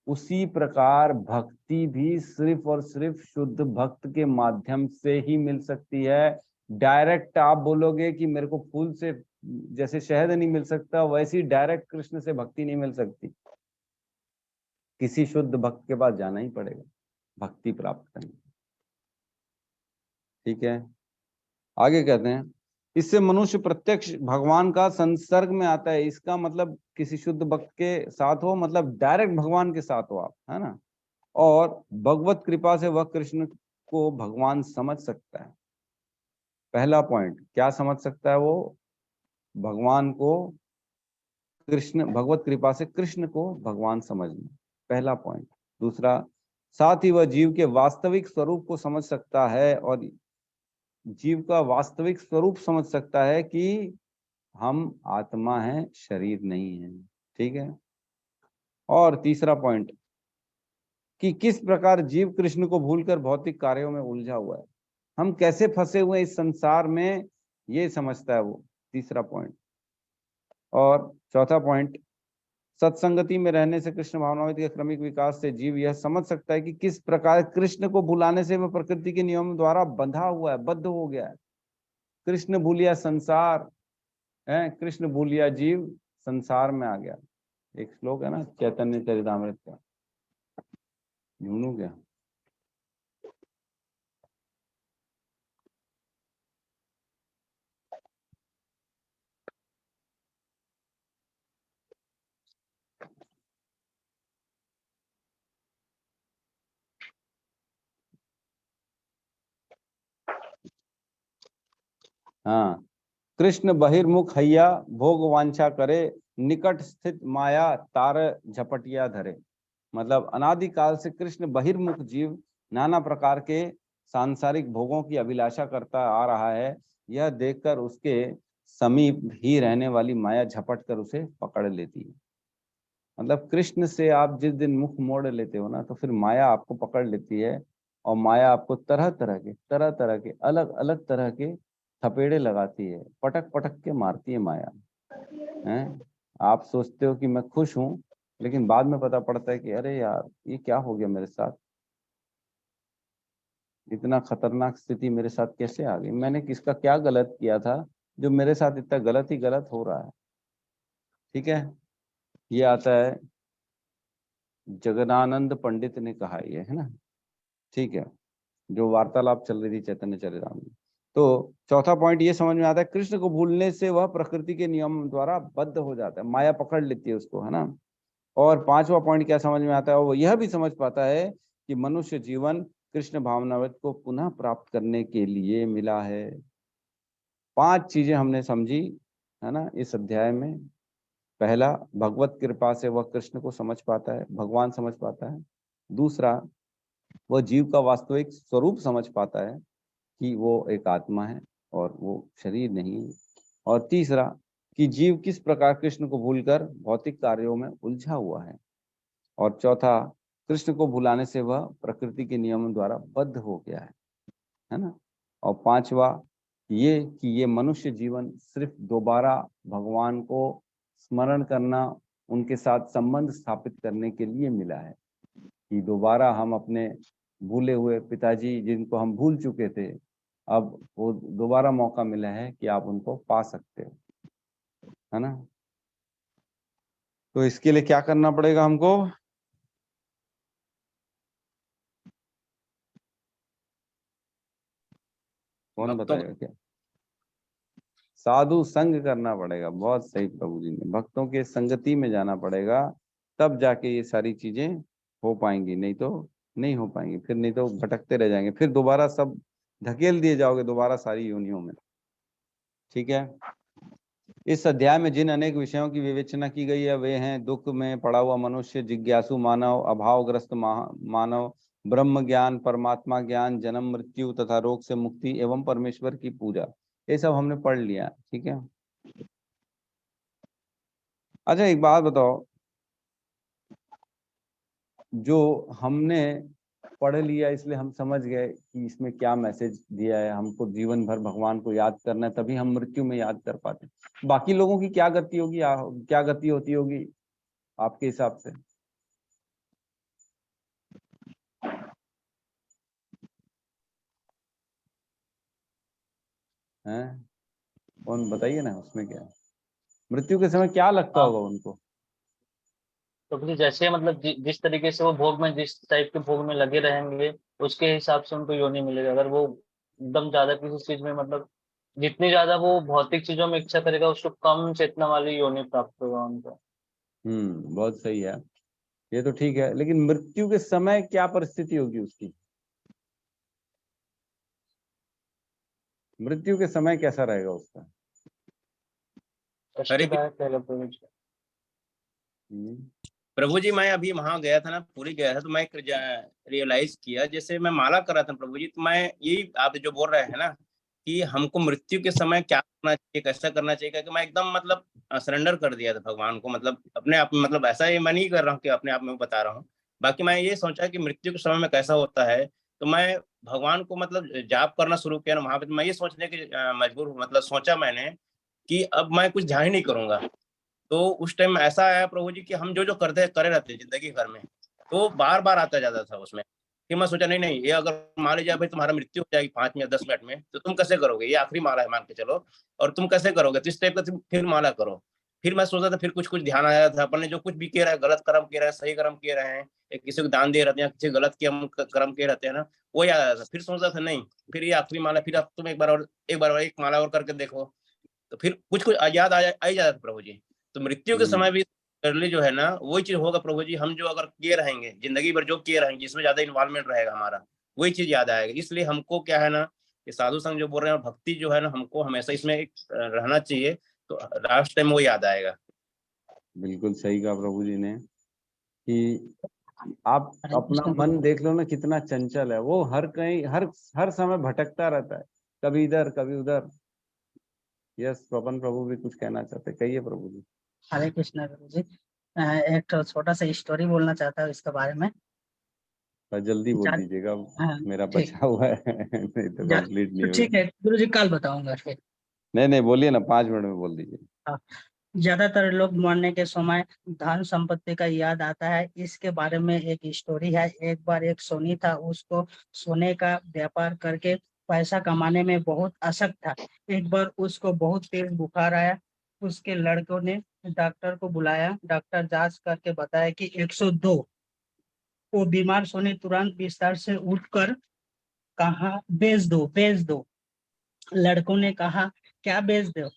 उसी प्रकार भक्ति भी सिर्फ और सिर्फ शुद्ध भक्त के माध्यम से ही मिल सकती है। डायरेक्ट आप बोलोगे कि मेरे को फूल से जैसे शहद नहीं मिल सकता, वैसे ही डायरेक्ट कृष्ण से भक्ति नहीं मिल सकती। किसी शुद्ध भक्त के पास जाना ही पड़ेगा भक्ति प्राप्त करने। ठीक है, आगे कहते हैं, इससे मनुष्य प्रत्यक्ष भगवान का संसर्ग में आता है। इसका मतलब किसी शुद्ध भक्त के साथ हो, मतलब डायरेक्ट भगवान के साथ हो आप, है ना। और भगवत कृपा से वह कृष्ण को भगवान समझ सकता है। पहला पॉइंट, क्या समझ सकता है वो? भगवान को कृष्ण, भगवत कृपा से कृष्ण को भगवान समझना, पहला पॉइंट। दूसरा, साथ ही वह जीव के वास्तविक स्वरूप को समझ सकता है, और जीव का वास्तविक स्वरूप समझ सकता है कि हम आत्मा हैं, शरीर नहीं है। ठीक है। और तीसरा पॉइंट, कि किस प्रकार जीव कृष्ण को भूलकर भौतिक कार्यों में उलझा हुआ है, हम कैसे फंसे हुए इस संसार में, ये समझता है वो। तीसरा पॉइंट। और चौथा पॉइंट, सत्संगति में रहने से कृष्ण भावनामृत के क्रमिक विकास से जीव यह समझ सकता है कि किस प्रकार कृष्ण को भुलाने से वह प्रकृति के नियम द्वारा बंधा हुआ है, बद्ध हो गया है। कृष्ण भूलिया संसार है, कृष्ण भूलिया जीव संसार में आ गया। एक श्लोक है ना चैतन्य चरितामृत का, ढूंढूं क्या? हाँ, कृष्ण बहिर्मुख हैया भोग वांछा करे, निकट स्थित माया तार झपटिया धरे। मतलब अनादिकाल से कृष्ण बहिर्मुख जीव नाना प्रकार के सांसारिक भोगों की अभिलाषा करता आ रहा है। यह देखकर उसके समीप ही रहने वाली माया झपट कर उसे पकड़ लेती है। मतलब कृष्ण से आप जिस दिन मुख मोड़ लेते हो ना, तो फिर माया आपको पकड़ लेती है, और माया आपको तरह तरह के अलग अलग तरह के थपेड़े लगाती है, पटक पटक के मारती है माया। हैं? आप सोचते हो कि मैं खुश हूं, लेकिन बाद में पता पड़ता है कि अरे यार ये क्या हो गया मेरे साथ, इतना खतरनाक स्थिति मेरे साथ कैसे आ गई, मैंने किसका क्या गलत किया था जो मेरे साथ इतना गलत ही गलत हो रहा है। ठीक है, ये आता है, जगदानंद पंडित ने कहा ये, है ना। ठीक है, जो वार्तालाप चल रही थी चैतन्य चरितामृत में। तो चौथा पॉइंट ये समझ में आता है, कृष्ण को भूलने से वह प्रकृति के नियम द्वारा बद्ध हो जाता है, माया पकड़ लेती है उसको, है ना। और पांचवा पॉइंट क्या समझ में आता है, वो यह भी समझ पाता है कि मनुष्य जीवन कृष्ण भावनामृत को पुनः प्राप्त करने के लिए मिला है। 5 चीजें हमने समझी, है ना, इस अध्याय में। पहला, भगवत कृपा से वह कृष्ण को समझ पाता है, भगवान समझ पाता है। दूसरा, वह जीव का वास्तविक स्वरूप समझ पाता है कि वो एक आत्मा है और वो शरीर नहीं है। और तीसरा, कि जीव किस प्रकार कृष्ण को भूलकर भौतिक कार्यों में उलझा हुआ है। और चौथा, कृष्ण को भुलाने से वह प्रकृति के नियमों द्वारा बद्ध हो गया है ना। और पांचवा ये कि ये मनुष्य जीवन सिर्फ दोबारा भगवान को स्मरण करना, उनके साथ संबंध स्थापित करने के लिए मिला है, कि दोबारा हम अपने भूले हुए पिताजी जिनको हम भूल चुके थे, अब वो दोबारा मौका मिला है कि आप उनको पा सकते हो, है ना। तो इसके लिए क्या करना पड़ेगा हमको? कौन बताएगा क्या? साधु संग करना पड़ेगा। बहुत सही प्रभु जी ने, भक्तों के संगति में जाना पड़ेगा, तब जाके ये सारी चीजें हो पाएंगी, नहीं तो नहीं हो पाएंगी। फिर नहीं तो भटकते रह जाएंगे, फिर दोबारा सब धकेल दिए जाओगे दोबारा सारी योनियों में। ठीक है, इस अध्याय में जिन अनेक विषयों की विवेचना की गई है वे हैं दुख में पड़ा हुआ मनुष्य, जिज्ञासु मानव, अभावग्रस्त मानव, ब्रह्म ज्ञान, परमात्मा ज्ञान, जन्म मृत्यु तथा रोग से मुक्ति एवं परमेश्वर की पूजा। ये सब हमने पढ़ लिया। ठीक है, अच्छा एक बात बताओ, जो हमने पढ़ लिया इसलिए हम समझ गए कि इसमें क्या मैसेज दिया है, हमको जीवन भर भगवान को याद करना है, तभी हम मृत्यु में याद कर पाते हैं। बाकी लोगों की क्या गति होगी, क्या गति होती होगी आपके हिसाब से? हैं, कौन बताइए ना, उसमें क्या मृत्यु के समय क्या लगता हाँ, होगा उनको? तो फिर जैसे मतलब जिस तरीके से वो भोग में, जिस टाइप के भोग में लगे रहेंगे, उसके हिसाब से उनको योनि मिलेगा। अगर वो एकदम ज्यादा किसी चीज में, मतलब जितनी ज्यादा वो भौतिक चीजों में इच्छा करेगा, उसको कम चेतना वाली योनि प्राप्त होगा उनको। बहुत सही है, ये तो ठीक है, लेकिन मृत्यु के समय क्या परिस्थिति होगी उसकी? मृत्यु के समय कैसा रहेगा उसका? अरे कष्टदायक रहेगा प्रभु जी। हम्म, प्रभु जी, मैं अभी वहां गया था ना, पूरी गया था, तो मैं रियलाइज किया, जैसे मैं माला कर रहा था प्रभु जी, तो मैं यही आप जो बोल रहे हैं ना कि हमको मृत्यु के समय क्या करना चाहिए, कैसा करना चाहिए, क्योंकि मैं एकदम मतलब सरेंडर कर दिया था भगवान को, मतलब अपने आप में, मतलब ऐसा ही मैं नहीं कर रहा हूँ कि अपने आप में बता रहा हूँ। बाकी मैं ये सोचा कि मृत्यु के समय में कैसा होता है, तो मैं भगवान को मतलब जाप करना शुरू किया ना वहां पे, तो मैं ये सोचने की मजबूर हूँ, मतलब सोचा मैंने कि अब मैं कुछ ध्यान ही नहीं करूंगा। तो उस टाइम ऐसा आया प्रभु जी कि हम जो जो करते करे रहते जिंदगी भर में, तो बार बार आता जाता था उसमें। कि मैं सोचा नहीं नहीं, ये अगर मान लीजिए भाई तुम्हारा मृत्यु हो जाएगी 5 मिनट 10 मिनट में, तो तुम कैसे करोगे, ये आखिरी माला है मान के चलो, और तुम कैसे करोगे, तो इस टाइप का तुम फिर माला करो। फिर मैं सोचा था, फिर कुछ कुछ ध्यान आया था, अपन ने जो कुछ भी किया है, गलत कर्म किए रहे हैं, सही कर्म किए रहे हैं, या किसी को दान दे रहते हैं, किसी गलत कर्म किए रहते हैं ना, वो याद आया था। फिर सोचा था नहीं, फिर ये आखिरी माला, फिर अब तुम एक माला और करके देखो, तो फिर कुछ कुछ याद आ ही जाता था प्रभु जी। तो मृत्यु के समय भी करली जो है ना, वही चीज होगा प्रभु जी। हम जो अगर किए रहेंगे जिंदगी भर, जो किए रहेंगे, जिसमें ज्यादा इन्वॉल्वमेंट रहेगा हमारा, वही चीज याद आएगा। इसलिए हमको क्या है ना, ये साधु संघ जो बोल रहे हैं, भक्ति जो है ना, हमको हमेशा इसमें एक रहना चाहिए, तो लास्ट टाइम वो याद आएगा। बिल्कुल सही कहा प्रभु जी ने कि आप हरे अपना कृष्ण मन गुरुजी। देख लो ना, कितना चंचल है वो, हर कहीं हर समय भटकता रहता है, कभी इधर कभी उधर। यस, स्वपन प्रभु भी कुछ कहना चाहते, कहिए प्रभु जी। हरे कृष्ण गुरुजी। एक तो छोटा सा स्टोरी बोलना चाहता हूँ इसके बारे में। पर जल्दी बोल जा- दीजिएगा, हाँ, मेरा ठीक। बचा हुआ है नहीं तो कंप्लीट तो नहीं होगा। ठीक है गुरुजी, कल बताऊंगा फिर। नहीं नहीं, बोलिए ना, 5 मिनट में बोल दीजिए। हाँ, ज्यादातर लोग मरने के समय धन संपत्ति का याद आता है। इसके बारे में एक स्टोरी है। एक बार एक सोनी था, उसको सोने का व्यापार करके पैसा कमाने में बहुत आसक्त था। एक बार उसको बहुत तेज बुखार आया। उसके लड़कों ने डॉक्टर को बुलाया। डॉक्टर जांच करके बताया कि 102। वो बीमार सोनी तुरंत बिस्तर से उठकर कहा, बेच दो बेच दो। लड़कों ने कहा, क्या बेच दो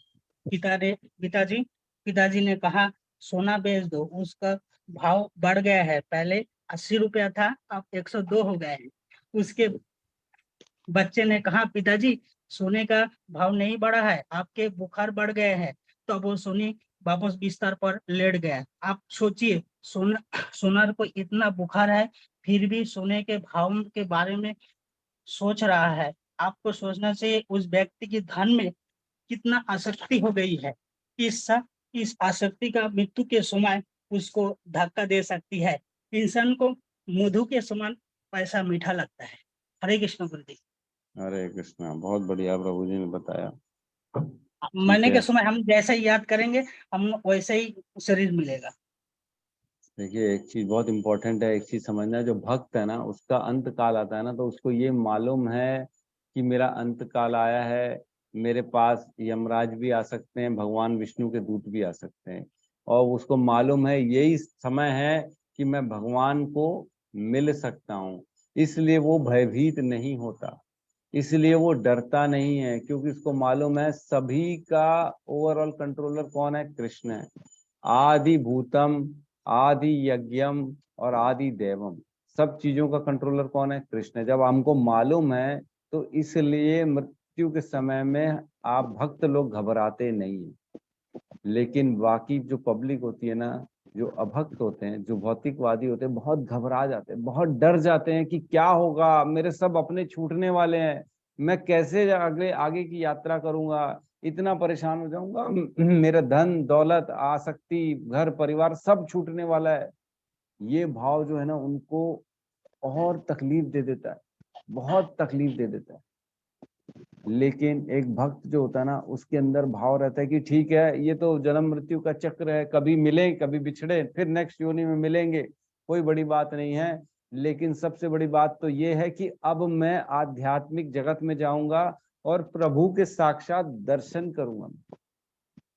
पिताजी? पिताजी ने कहा, सोना बेच दो। उसका भाव बढ़ गया है, पहले 80 रुपया था, अब 102 हो गया है। उसके बच्चे ने कहा, पिताजी सोने का भाव नहीं बढ़ा है, आपके बुखार बढ़ गए हैं। तो वो सोनी वापस बिस्तर पर लेट गया। आप सोचिए, सोनार को इतना बुखार है, फिर भी सोने के भाव के बारे में सोच रहा है। आपको सोचना चाहिए उस व्यक्ति की धन में कितना आसक्ति हो गई है। इस इस आसक्ति का मृत्यु के समय उसको धक्का दे सकती है। इंसान को मधु के समान पैसा मीठा लगता है। हरे कृष्ण गुरुदेव। हरे कृष्णा, बहुत बढ़िया प्रभु जी ने बताया। ठीक मरने है, के समय हम जैसा ही याद करेंगे, हम वैसे ही शरीर मिलेगा। देखिए एक चीज बहुत इंपॉर्टेंट है, एक चीज समझना, जो भक्त है ना, उसका अंत काल आता है ना, तो उसको ये मालूम है कि मेरा अंत काल आया है, मेरे पास यमराज भी आ सकते हैं, भगवान विष्णु के दूत भी आ सकते हैं, और उसको मालूम है यही समय है कि मैं भगवान को मिल सकता हूँ। इसलिए वो भयभीत नहीं होता, इसलिए वो डरता नहीं है, क्योंकि उसको मालूम है सभी का ओवरऑल कंट्रोलर कौन है, कृष्ण है। आदि भूतम, आदि यज्ञम और आदि देवम, सब चीजों का कंट्रोलर कौन है, कृष्ण है। जब हमको मालूम है, तो इसलिए मृत्यु के समय में आप भक्त लोग घबराते नहीं है। लेकिन बाकी जो पब्लिक होती है ना, जो अभक्त होते हैं, जो भौतिकवादी होते हैं, बहुत घबरा जाते हैं, बहुत डर जाते हैं कि क्या होगा, मेरे सब अपने छूटने वाले हैं, मैं कैसे अगले आगे की यात्रा करूंगा, इतना परेशान हो जाऊंगा, मेरा धन दौलत आसक्ति घर परिवार सब छूटने वाला है। ये भाव जो है ना, उनको और तकलीफ दे देता है, बहुत तकलीफ दे देता है। लेकिन एक भक्त जो होता है ना, उसके अंदर भाव रहता है कि ठीक है, ये तो जन्म मृत्यु का चक्र है, कभी मिले कभी बिछड़े, फिर नेक्स्ट योनि में मिलेंगे, कोई बड़ी बात नहीं है। लेकिन सबसे बड़ी बात तो ये है कि अब मैं आध्यात्मिक जगत में जाऊंगा और प्रभु के साक्षात दर्शन करूंगा।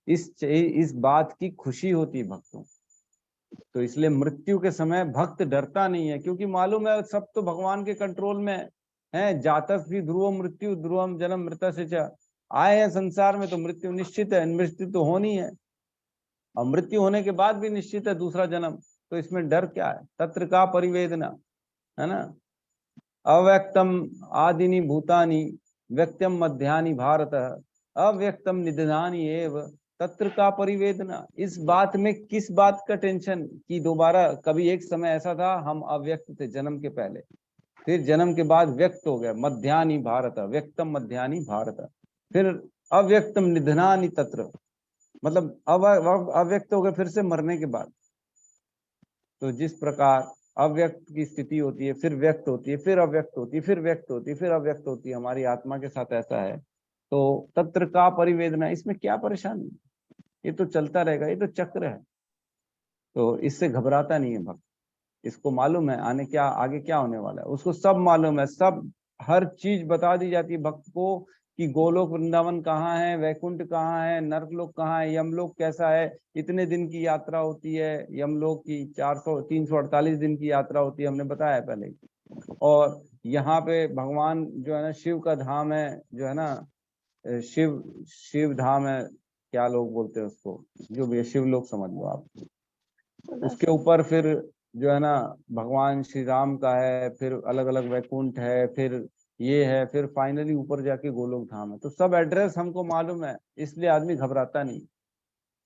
इस बात की खुशी होती है भक्तों। तो इसलिए मृत्यु के समय भक्त डरता नहीं है, क्योंकि मालूम है सब तो भगवान के कंट्रोल में है। जातस भी ध्रुव मृत्यु ध्रुवम जन्म मृत से, आए हैं संसार में तो मृत्यु निश्चित है, मृत्यु तो होनी है, और मृत्यु होने के बाद भी निश्चित है दूसरा जन्म। तो इसमें डर क्या है, तत्र का परिवेदना, है ना। अव्यक्तम आदिनी भूतानि व्यक्तम मध्यानि भारत, अव्यक्तम निधनानि एव तत्र का परिवेदना। इस बात में किस बात का टेंशन कि दोबारा कभी एक समय ऐसा था हम अव्यक्त थे जन्म के पहले, फिर जन्म के बाद व्यक्त हो गया, मध्यानि भारत, व्यक्तम मध्यानि भारत, फिर अव्यक्तम निधनानि तत्र, मतलब अब अव्यक्त हो गए फिर से मरने के बाद। तो जिस प्रकार अव्यक्त की स्थिति होती है, फिर व्यक्त होती है, फिर अव्यक्त होती है, फिर व्यक्त होती है, फिर अव्यक्त होती है, हमारी आत्मा के साथ ऐसा है तो तत्र का परिवेदना, इसमें क्या परेशानी, ये तो चलता रहेगा, ये तो चक्र है। तो इससे घबराता नहीं है भक्त, इसको मालूम है आगे क्या होने वाला है, उसको सब मालूम है, सब हर चीज बता दी जाती है भक्त को कि गोलोक वृंदावन कहाँ है, वैकुंठ कहाँ है, नरकलोक कहाँ है, यमलोक कैसा है। इतने दिन की यात्रा होती है यमलोक की, 348 दिन की यात्रा होती है, हमने बताया पहले। और यहाँ पे भगवान जो है ना शिव का धाम है, जो है ना शिव धाम है, क्या लोग बोलते हैं उसको, जो भी है शिव लोग समझ लो आप। उसके ऊपर फिर जो है ना भगवान श्री राम का है, फिर अलग अलग वैकुंठ है, फिर ये है, फिर फाइनली ऊपर जाके गोलोक धाम है। तो सब एड्रेस हमको मालूम है, इसलिए आदमी घबराता नहीं,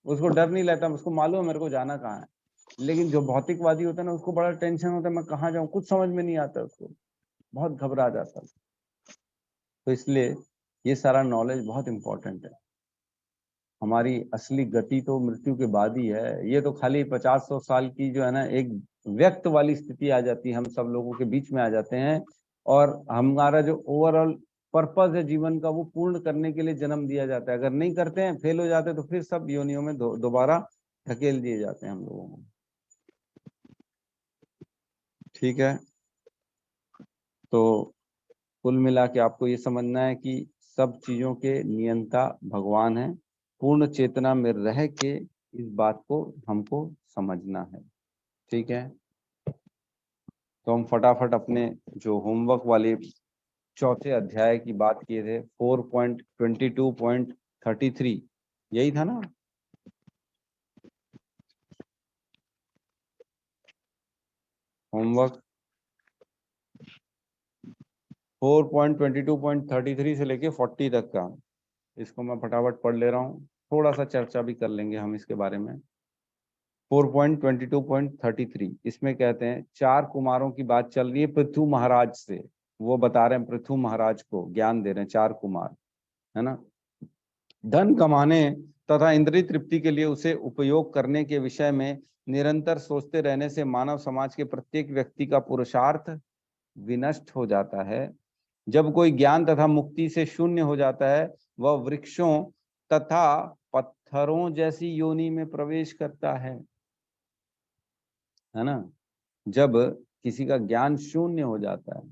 उसको डर नहीं लगता, उसको मालूम है मेरे को जाना कहाँ है। लेकिन जो भौतिकवादी होता है ना, उसको बड़ा टेंशन होता है, मैं कहाँ जाऊँ, कुछ समझ में नहीं आता, उसको बहुत घबरा जाता है। तो इसलिए ये सारा नॉलेज बहुत इंपॉर्टेंट है। हमारी असली गति तो मृत्यु के बाद ही है। ये तो खाली 50-100 साल की जो है ना एक व्यक्त वाली स्थिति आ जाती है, हम सब लोगों के बीच में आ जाते हैं, और हमारा जो ओवरऑल पर्पस है जीवन का वो पूर्ण करने के लिए जन्म दिया जाता है। अगर नहीं करते हैं, फेल हो जाते हैं, तो फिर सब योनियों में दोबारा धकेल दिए जाते हैं हम लोगों को। ठीक है, तो कुल मिला के आपको ये समझना है कि सब चीजों के नियंता भगवान है। पूर्ण चेतना में रह के इस बात को हमको समझना है। ठीक है, तो हम फटाफट अपने जो होमवर्क वाले चौथे अध्याय की बात किए थे, 4.22.33, यही था ना। होमवर्क 4.22.33 से लेके 40 तक का, इसको मैं फटाफट पढ़ ले रहा हूँ, थोड़ा सा चर्चा भी कर लेंगे हम इसके बारे में। 4.22.33 इसमें कहते हैं, 4 कुमारों की बात चल रही है पृथु महाराज से। वो बता रहे हैं पृथु महाराज को ज्ञान दे रहे हैं, 4 कुमार है ना। धन कमाने तथा इंद्रिय तृप्ति के लिए उसे उपयोग करने के विषय में निरंतर सोचते रहने से मानव समाज के प्रत्येक व्यक्ति का पुरुषार्थ विनष्ट हो जाता है। जब कोई ज्ञान तथा मुक्ति से शून्य हो जाता है, वह वृक्षों तथा पत्थरों जैसी योनि में प्रवेश करता है ना। जब किसी का ज्ञान शून्य हो जाता है,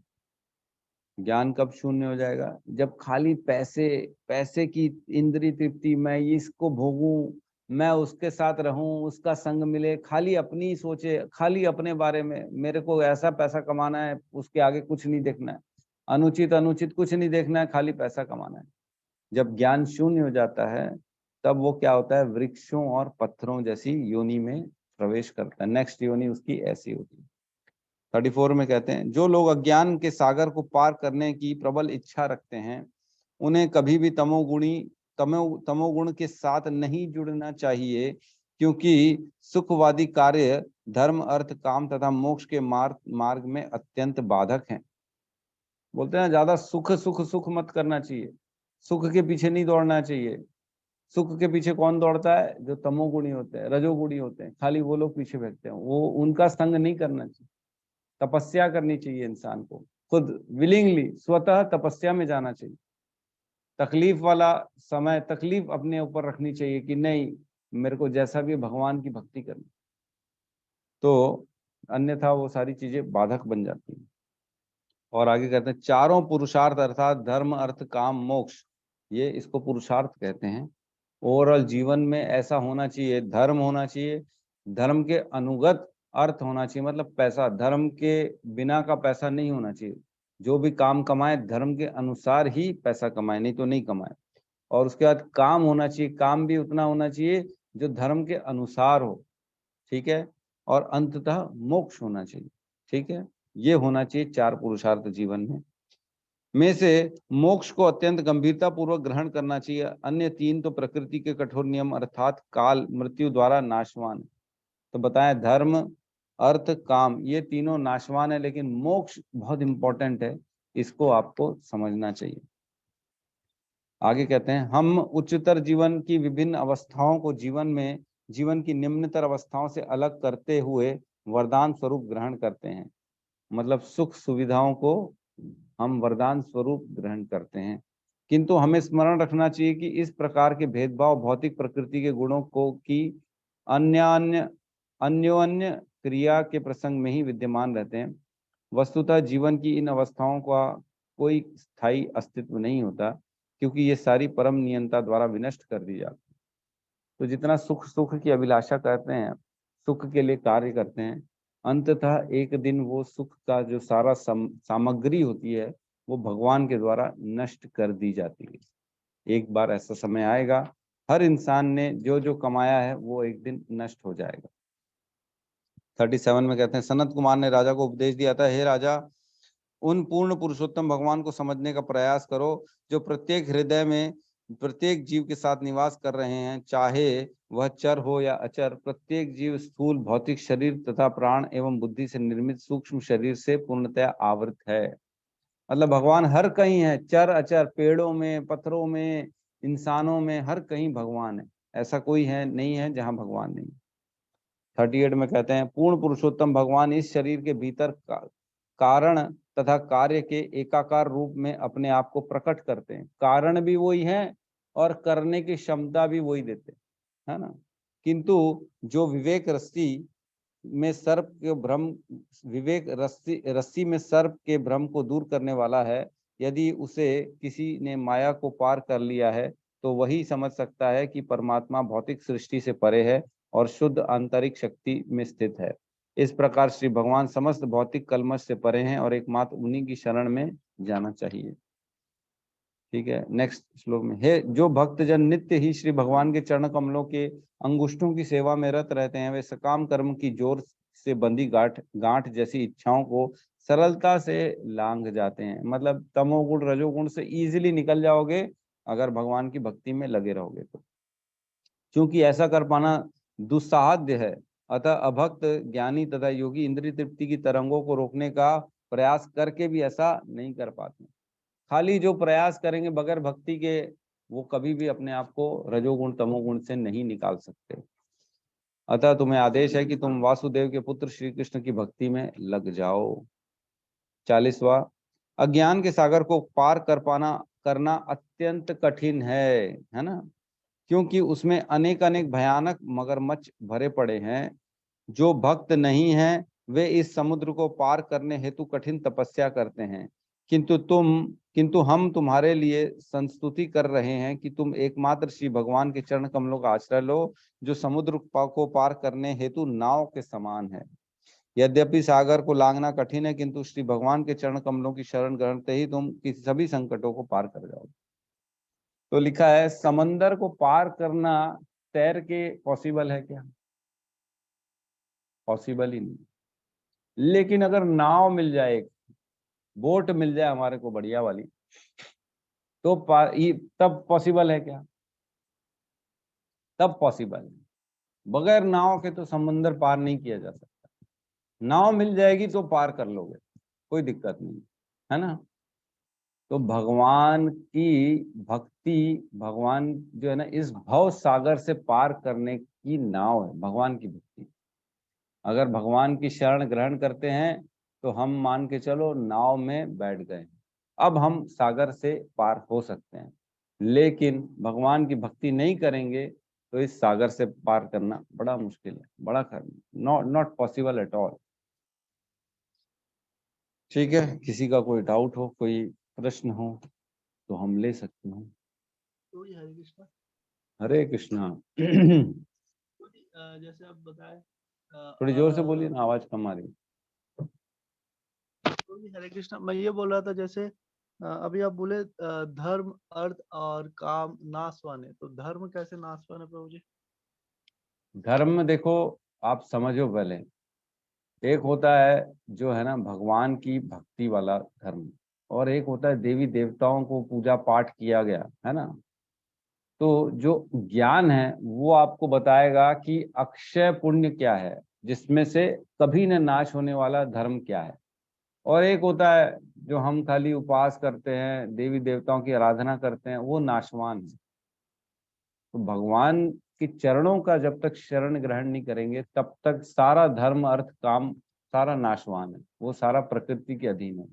ज्ञान कब शून्य हो जाएगा, जब खाली पैसे की इंद्रिय तृप्ति, मैं इसको भोगूं, मैं उसके साथ रहूं, उसका संग मिले, खाली अपनी सोचे, खाली अपने बारे में, मेरे को ऐसा पैसा कमाना है, उसके आगे कुछ नहीं देखना है, अनुचित कुछ नहीं देखना है, खाली पैसा कमाना है। जब ज्ञान शून्य हो जाता है, तब वो क्या होता है, वृक्षों और पत्थरों जैसी योनि में प्रवेश करता है। नेक्स्ट योनि उसकी ऐसी होती है। 34 में कहते हैं, जो लोग अज्ञान के सागर को पार करने की प्रबल इच्छा रखते हैं, उन्हें कभी भी तमोगुण के साथ नहीं जुड़ना चाहिए, क्योंकि सुखवादी कार्य धर्म अर्थ काम तथा मोक्ष के मार्ग में अत्यंत बाधक हैं। बोलते हैं ज्यादा सुख मत करना चाहिए, सुख के पीछे नहीं दौड़ना चाहिए। सुख के पीछे कौन दौड़ता है, जो तमोगुणी होते हैं, रजोगुणी होते हैं, खाली वो लोग पीछे भागते हैं, वो उनका संग नहीं करना चाहिए। तपस्या करनी चाहिए इंसान को, खुद विलिंगली स्वतः तपस्या में जाना चाहिए। तकलीफ वाला समय तकलीफ अपने ऊपर रखनी चाहिए कि नहीं, मेरे को जैसा भी भगवान की भक्ति करनी, तो अन्यथा वो सारी चीजें बाधक बन जाती हैं। और आगे कहते हैं, चारों पुरुषार्थ अर्थात धर्म अर्थ काम मोक्ष, ये इसको पुरुषार्थ कहते हैं। ओवरऑल जीवन में ऐसा होना चाहिए, धर्म होना चाहिए, धर्म के अनुगत अर्थ होना चाहिए, मतलब पैसा, धर्म के बिना का पैसा नहीं होना चाहिए। जो भी काम कमाए धर्म के अनुसार ही पैसा कमाए, नहीं तो नहीं कमाए। और उसके बाद काम होना चाहिए, काम भी उतना होना चाहिए जो धर्म के अनुसार हो। ठीक है, और अंततः मोक्ष होना चाहिए। ठीक है, ये होना चाहिए 4 पुरुषार्थ जीवन में से मोक्ष को अत्यंत गंभीरता पूर्वक ग्रहण करना चाहिए। अन्य 3 तो प्रकृति के कठोर नियम अर्थात काल मृत्यु द्वारा नाशवान। तो बताएं, धर्म अर्थ काम ये तीनों नाशवान है, लेकिन मोक्ष बहुत इंपॉर्टेंट है, इसको आपको समझना चाहिए। आगे कहते हैं, हम उच्चतर जीवन की विभिन्न अवस्थाओं को जीवन की निम्नतर अवस्थाओं से अलग करते हुए वरदान स्वरूप ग्रहण करते हैं। मतलब सुख सुविधाओं को हम वरदान स्वरूप ग्रहण करते हैं। किंतु हमें स्मरण रखना चाहिए कि इस प्रकार के भेदभाव भौतिक प्रकृति के गुणों को की अन्योन्य क्रिया के प्रसंग में ही विद्यमान रहते हैं। वस्तुतः जीवन की इन अवस्थाओं का कोई स्थायी अस्तित्व नहीं होता, क्योंकि ये सारी परम नियंता द्वारा विनष्ट कर दी जाती है। तो जितना सुख की अभिलाषा करते हैं, सुख के लिए कार्य करते हैं, अंततः एक दिन वो सुख का जो सारा सामग्री होती है वो भगवान के द्वारा नष्ट कर दी जाती है। एक बार ऐसा समय आएगा, हर इंसान ने जो जो कमाया है वो एक दिन नष्ट हो जाएगा। 37 में कहते हैं, सनत कुमार ने राजा को उपदेश दिया था, हे राजा, उन पूर्ण पुरुषोत्तम भगवान को समझने का प्रयास करो जो प्रत्येक हृदय में प्रत्येक जीव के साथ निवास कर रहे हैं, चाहे वह चर हो या अचर। प्रत्येक जीव स्थूल भौतिक शरीर तथा प्राण एवं बुद्धि से निर्मित सूक्ष्म शरीर से पूर्णतया आवृत है। मतलब भगवान हर कहीं है, चर अचर, पेड़ों में, पत्थरों में, इंसानों में, हर कहीं भगवान है। ऐसा कोई है नहीं है जहां भगवान नहीं। 38 में कहते हैं, पूर्ण पुरुषोत्तम भगवान इस शरीर के भीतर कारण तथा कार्य के एकाकार रूप में अपने आप को प्रकट करते हैं। कारण भी वही है और करने की क्षमता भी वही देते हैं, है ना। किंतु जो विवेक रस्सी में सर्प के भ्रम विवेक रस्सी में सर्प के भ्रम को दूर करने वाला है, यदि उसे किसी ने माया को पार कर लिया है तो वही समझ सकता है कि परमात्मा भौतिक सृष्टि से परे है और शुद्ध आंतरिक शक्ति में स्थित है। इस प्रकार श्री भगवान समस्त भौतिक कलमश से परे हैं और एकमात्र उन्हीं की शरण में जाना चाहिए। ठीक है, नेक्स्ट श्लोक में, हे जो भक्तजन नित्य ही श्री भगवान के चरण कमलों के अंगुष्ठों की सेवा में रत रहते हैं, वे सकाम कर्म की जोर से बंधी गांठ जैसी इच्छाओं को सरलता से लांघ जाते हैं। मतलब तमोगुण रजोगुण से इजीली निकल जाओगे अगर भगवान की भक्ति में लगे रहोगे तो, क्योंकि ऐसा कर पाना दुस्साध्य है। अतः अभक्त ज्ञानी तथा योगी इंद्रिय तृप्ति की तरंगों को रोकने का प्रयास करके भी ऐसा नहीं कर पाते। खाली जो प्रयास करेंगे बगैर भक्ति के, वो कभी भी अपने आप को रजोगुण तमोगुण से नहीं निकाल सकते। अतः तुम्हें आदेश है कि तुम वासुदेव के पुत्र श्री कृष्ण की भक्ति में लग जाओ। 40वां, अज्ञान के सागर को पार करना अत्यंत कठिन है ना, क्योंकि उसमें अनेक भयानक मगरमच्छ भरे पड़े हैं। जो भक्त नहीं है वे इस समुद्र को पार करने हेतु कठिन तपस्या करते हैं, किंतु हम तुम्हारे लिए संस्तुति कर रहे हैं कि तुम एकमात्र श्री भगवान के चरण कमलों का आश्रय लो, जो समुद्र को पार करने हेतु नाव के समान है। यद्यपि सागर को लांघना कठिन है, किंतु श्री भगवान के चरण कमलों की शरण ग्रहणते ही तुम किसी सभी संकटों को पार कर जाओगे। तो लिखा है, समंदर को पार करना तैर के पॉसिबल है क्या? पॉसिबल ही नहीं। लेकिन अगर नाव मिल जाए, बोट मिल जाए हमारे को बढ़िया वाली, तो तब पॉसिबल है क्या? तब पॉसिबल है। बगैर नाव के तो समंदर पार नहीं किया जा सकता। नाव मिल जाएगी तो पार कर लोगे, कोई दिक्कत नहीं, है ना। तो भगवान की भक्ति, भगवान जो है ना, इस भव सागर से पार करने की नाव है भगवान की भक्ति। अगर भगवान की शरण ग्रहण करते हैं तो हम मान के चलो नाव में बैठ गए, अब हम सागर से पार हो सकते हैं। लेकिन भगवान की भक्ति नहीं करेंगे तो इस सागर से पार करना बड़ा मुश्किल है, बड़ा नॉट पॉसिबल एट ऑल। ठीक है, किसी का कोई डाउट हो, कोई प्रश्न हो तो हम ले सकते हैं। हरे कृष्णा। हरे कृष्णा। जैसे आप बताए, थोड़ी जोर से बोलिए ना, आवाज कम आ रही। हरे कृष्णा, मैं ये बोल रहा था, जैसे अभी आप बोले धर्म अर्थ और काम नाशवान है, तो धर्म कैसे नाशवान है प्रभु जी? धर्म देखो, आप समझो पहले, एक होता है जो है ना भगवान की भक्ति वाला धर्म, और एक होता है देवी देवताओं को पूजा पाठ किया गया, है ना। तो जो ज्ञान है वो आपको बताएगा कि अक्षय पुण्य क्या है, जिसमें से कभी न नाश होने वाला धर्म क्या है। और एक होता है जो हम खाली उपास करते हैं, देवी देवताओं की आराधना करते हैं, वो नाशवान है। तो भगवान के चरणों का जब तक शरण ग्रहण नहीं करेंगे तब तक सारा धर्म अर्थ काम सारा नाशवान है, वो सारा प्रकृति के अधीन है।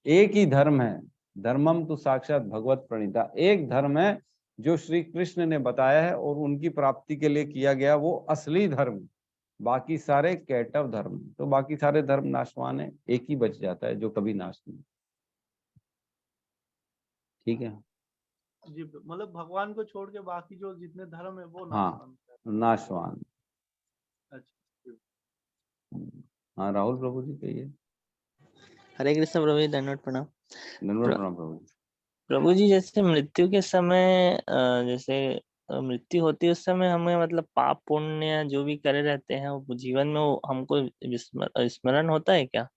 एक ही धर्म है धर्मम तो साक्षात भगवत प्रणीता। एक धर्म है जो श्री कृष्ण ने बताया है और उनकी प्राप्ति के लिए किया गया, वो असली धर्म। बाकी सारे कैटव धर्म, तो बाकी सारे धर्म नाशवान है, एक ही बच जाता है जो कभी नाश नहीं। ठीक है जी, मतलब भगवान को छोड़ के बाकी जो जितने धर्म है वो हाँ, नाशवान है। नाशवान। अच्छा। हाँ राहुल प्रभु जी कहिए। हरे कृष्ण प्रभु जी, दंडवत प्रणाम। धन्यवाद प्रणाम प्रभु जी। प्रभु जी, जैसे मृत्यु के समय जैसे मृत्यु होती है उस समय हमें मतलब पाप पुण्य जो भी करे रहते हैं वो जीवन में वो हमको स्मरण होता है क्या?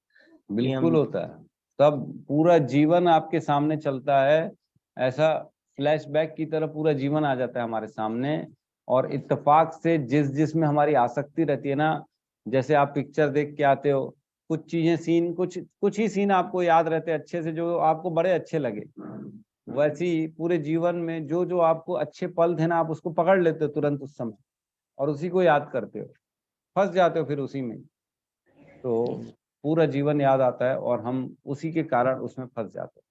बिल्कुल होता है, तब पूरा जीवन आपके सामने चलता है, ऐसा फ्लैशबैक की तरह पूरा जीवन आ जाता है हमारे सामने। और इत्तेफाक से जिसमें हमारी आसक्ति रहती है ना, जैसे आप पिक्चर देख के आते हो, कुछ चीजें सीन कुछ ही सीन आपको याद रहते हैं अच्छे से, जो आपको बड़े अच्छे लगे। वैसे ही पूरे जीवन में जो जो आपको अच्छे पल थे ना, आप उसको पकड़ लेते हो तुरंत उस समय और उसी को याद करते हो, फंस जाते हो फिर उसी में। तो पूरा जीवन याद आता है और हम उसी के कारण उसमें फंस जाते हैं।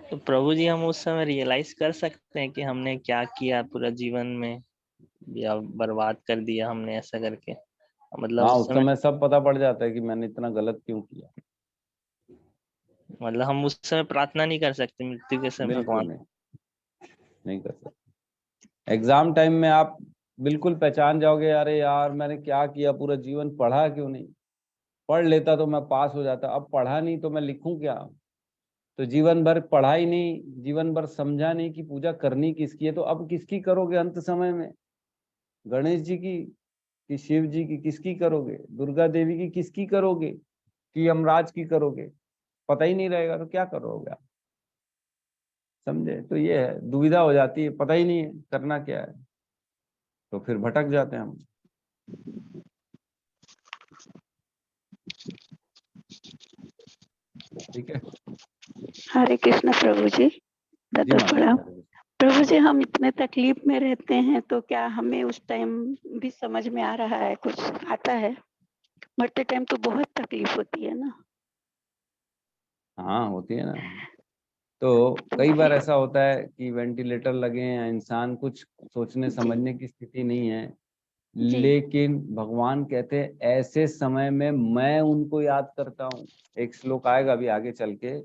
तो प्रभु जी, हम उस समय रियलाइज कर सकते हैं कि हमने क्या किया पूरा जीवन में, या बर्बाद कर दिया हमने ऐसा करके, मतलब हाँ, उस उस समय समय सब पता पड़ जाता है कि मैंने इतना गलत क्यों किया। मतलब हम उस समय प्रार्थना नहीं कर सकते मृत्यु के समय बिल्कुल भगवान? नहीं कर सकते। एग्जाम टाइम में आप बिल्कुल पहचान जाओगे, अरे यार मैंने क्या किया पूरा जीवन, पढ़ा क्यों नहीं, पढ़ लेता तो मैं पास हो जाता, अब पढ़ा नहीं तो मैं लिखूं क्या। तो जीवन भर पढ़ा ही नहीं, जीवन भर समझा नहीं कि पूजा करनी किसकी है, तो अब किसकी करोगे अंत समय में? गणेश जी की कि शिव जी की किसकी करोगे? दुर्गा देवी की किसकी करोगे कि यमराज की करोगे? पता ही नहीं रहेगा तो क्या करोगे आप? समझे? तो ये है, दुविधा हो जाती है, पता ही नहीं है करना क्या है, तो फिर भटक जाते हैं हम। ठीक है। हरे कृष्ण प्रभु जी। जी माता प्रणाम जी। प्रभु जी, हम इतने तकलीफ में रहते हैं तो क्या हमें उस टाइम भी समझ में आ रहा है, कुछ आता है? मरते टाइम तो बहुत तकलीफ होती है ना। हाँ होती है ना। तो कई बार ऐसा होता है कि वेंटिलेटर लगे हैं, इंसान कुछ सोचने समझने की स्थिति नहीं है, जी लेकिन भगवान कहते हैं ऐसे समय में मैं उनको याद करता हूँ। एक श्लोक आएगा अभी आगे चल के,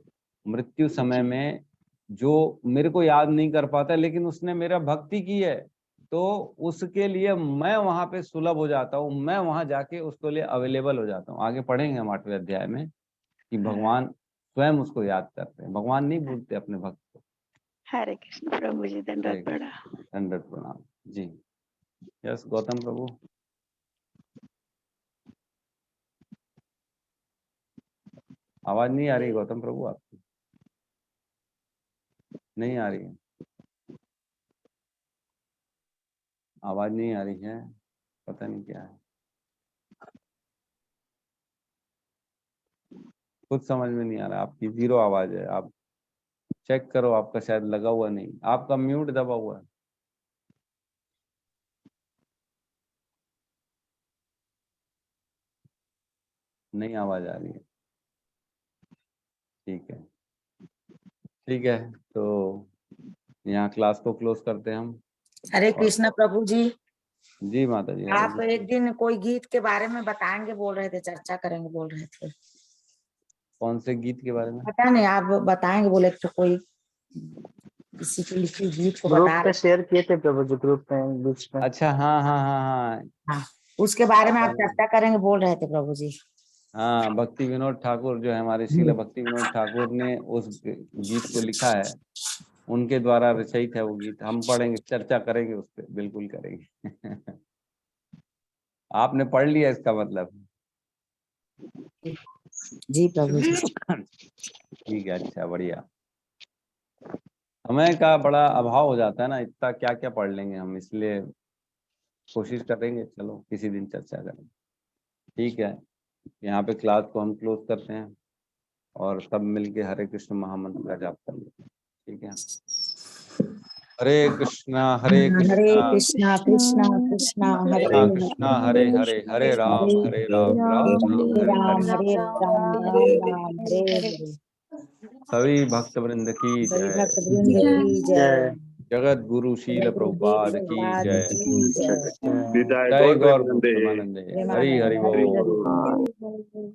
मृत्यु समय जी में जो मेरे को याद नहीं कर पाता लेकिन उसने मेरा भक्ति की है, तो उसके लिए मैं वहां पे सुलभ हो जाता हूँ, मैं वहां जाके उसके लिए अवेलेबल हो जाता हूँ। आगे पढ़ेंगे हम 8वें अध्याय में कि भगवान स्वयं उसको याद करते हैं, भगवान नहीं भूलते अपने भक्त को। हरे कृष्ण प्रभु जी, हरे दंडवत प्रणाम। कृष्ण, दंडवत प्रणाम जी। यस गौतम प्रभु। आवाज नहीं आ रही गौतम प्रभु आपकी? नहीं आ रही है, आवाज नहीं आ रही है, पता नहीं क्या है, कुछ समझ में नहीं आ रहा। आपकी जीरो आवाज है, आप चेक करो, आपका शायद लगा हुआ नहीं, आपका म्यूट दबा हुआ है। नहीं आवाज आ रही है। ठीक है, ठीक है, तो यहाँ क्लास को क्लोज करते हैं हम। हरे और कृष्ण प्रभु जी। जी माता जी, हरे आप एक कृष्ण। दिन कोई गीत के बारे में बताएंगे बोल रहे थे, चर्चा करेंगे बोल रहे थे। कौन से गीत के बारे में? पता नहीं, आप बताएंगे बोले तो कोई किसी की लिखी गीत को ग्रुप बता पे रहे। शेयर किए थे प्रभु जी, ग्रुप में बीच में। अच्छा, हाँ हाँ हाँ हाँ हाँ, उसके बारे में आप हाँ चर्चा करेंगे बोल रहे थे प्रभु जी। हाँ, भक्ति विनोद ठाकुर जो है हमारे जी शीला भक्ति विनोद ठाकुर ने उस गीत को लिखा है, उनके द्वारा रचित है वो गीत। हम पढ़ेंगे, चर्चा करेंगे उस पर, बिल्कुल करेंगे। आपने पढ़ लिया इसका मतलब? जी प्रभु जी। ठीक है, अच्छा बढ़िया। समय का बड़ा अभाव हो जाता है ना, इतना क्या क्या पढ़ लेंगे हम, इसलिए कोशिश करेंगे, चलो किसी दिन चर्चा करेंगे। ठीक है, यहाँ पे क्लास को हम क्लोज करते हैं और सब मिलके हरे कृष्ण महामंत्र का जाप कर लेते हैं। ठीक है, हरे कृष्णा हरे हरे कृष्णा कृष्णा कृष्णा कृष्णा हरे कृष्णा हरे, कृष्णा हरे हरे, हरे राम हरे राम राम हरे हरे राम हरे। हरे राम राम राम हरे हरे। सभी भक्त वृंद की सभी जय। भक्त वृंद की जय। जगत गुरु शील जय गुरुदेव प्रभुपाद की प्रभुपाद जय। की जय। विदाई जय गौर गौर प्रेमानंदे। प्रेमानंदे। हरि हरि प्रेमानंद, हरि बोल। हरि बोल।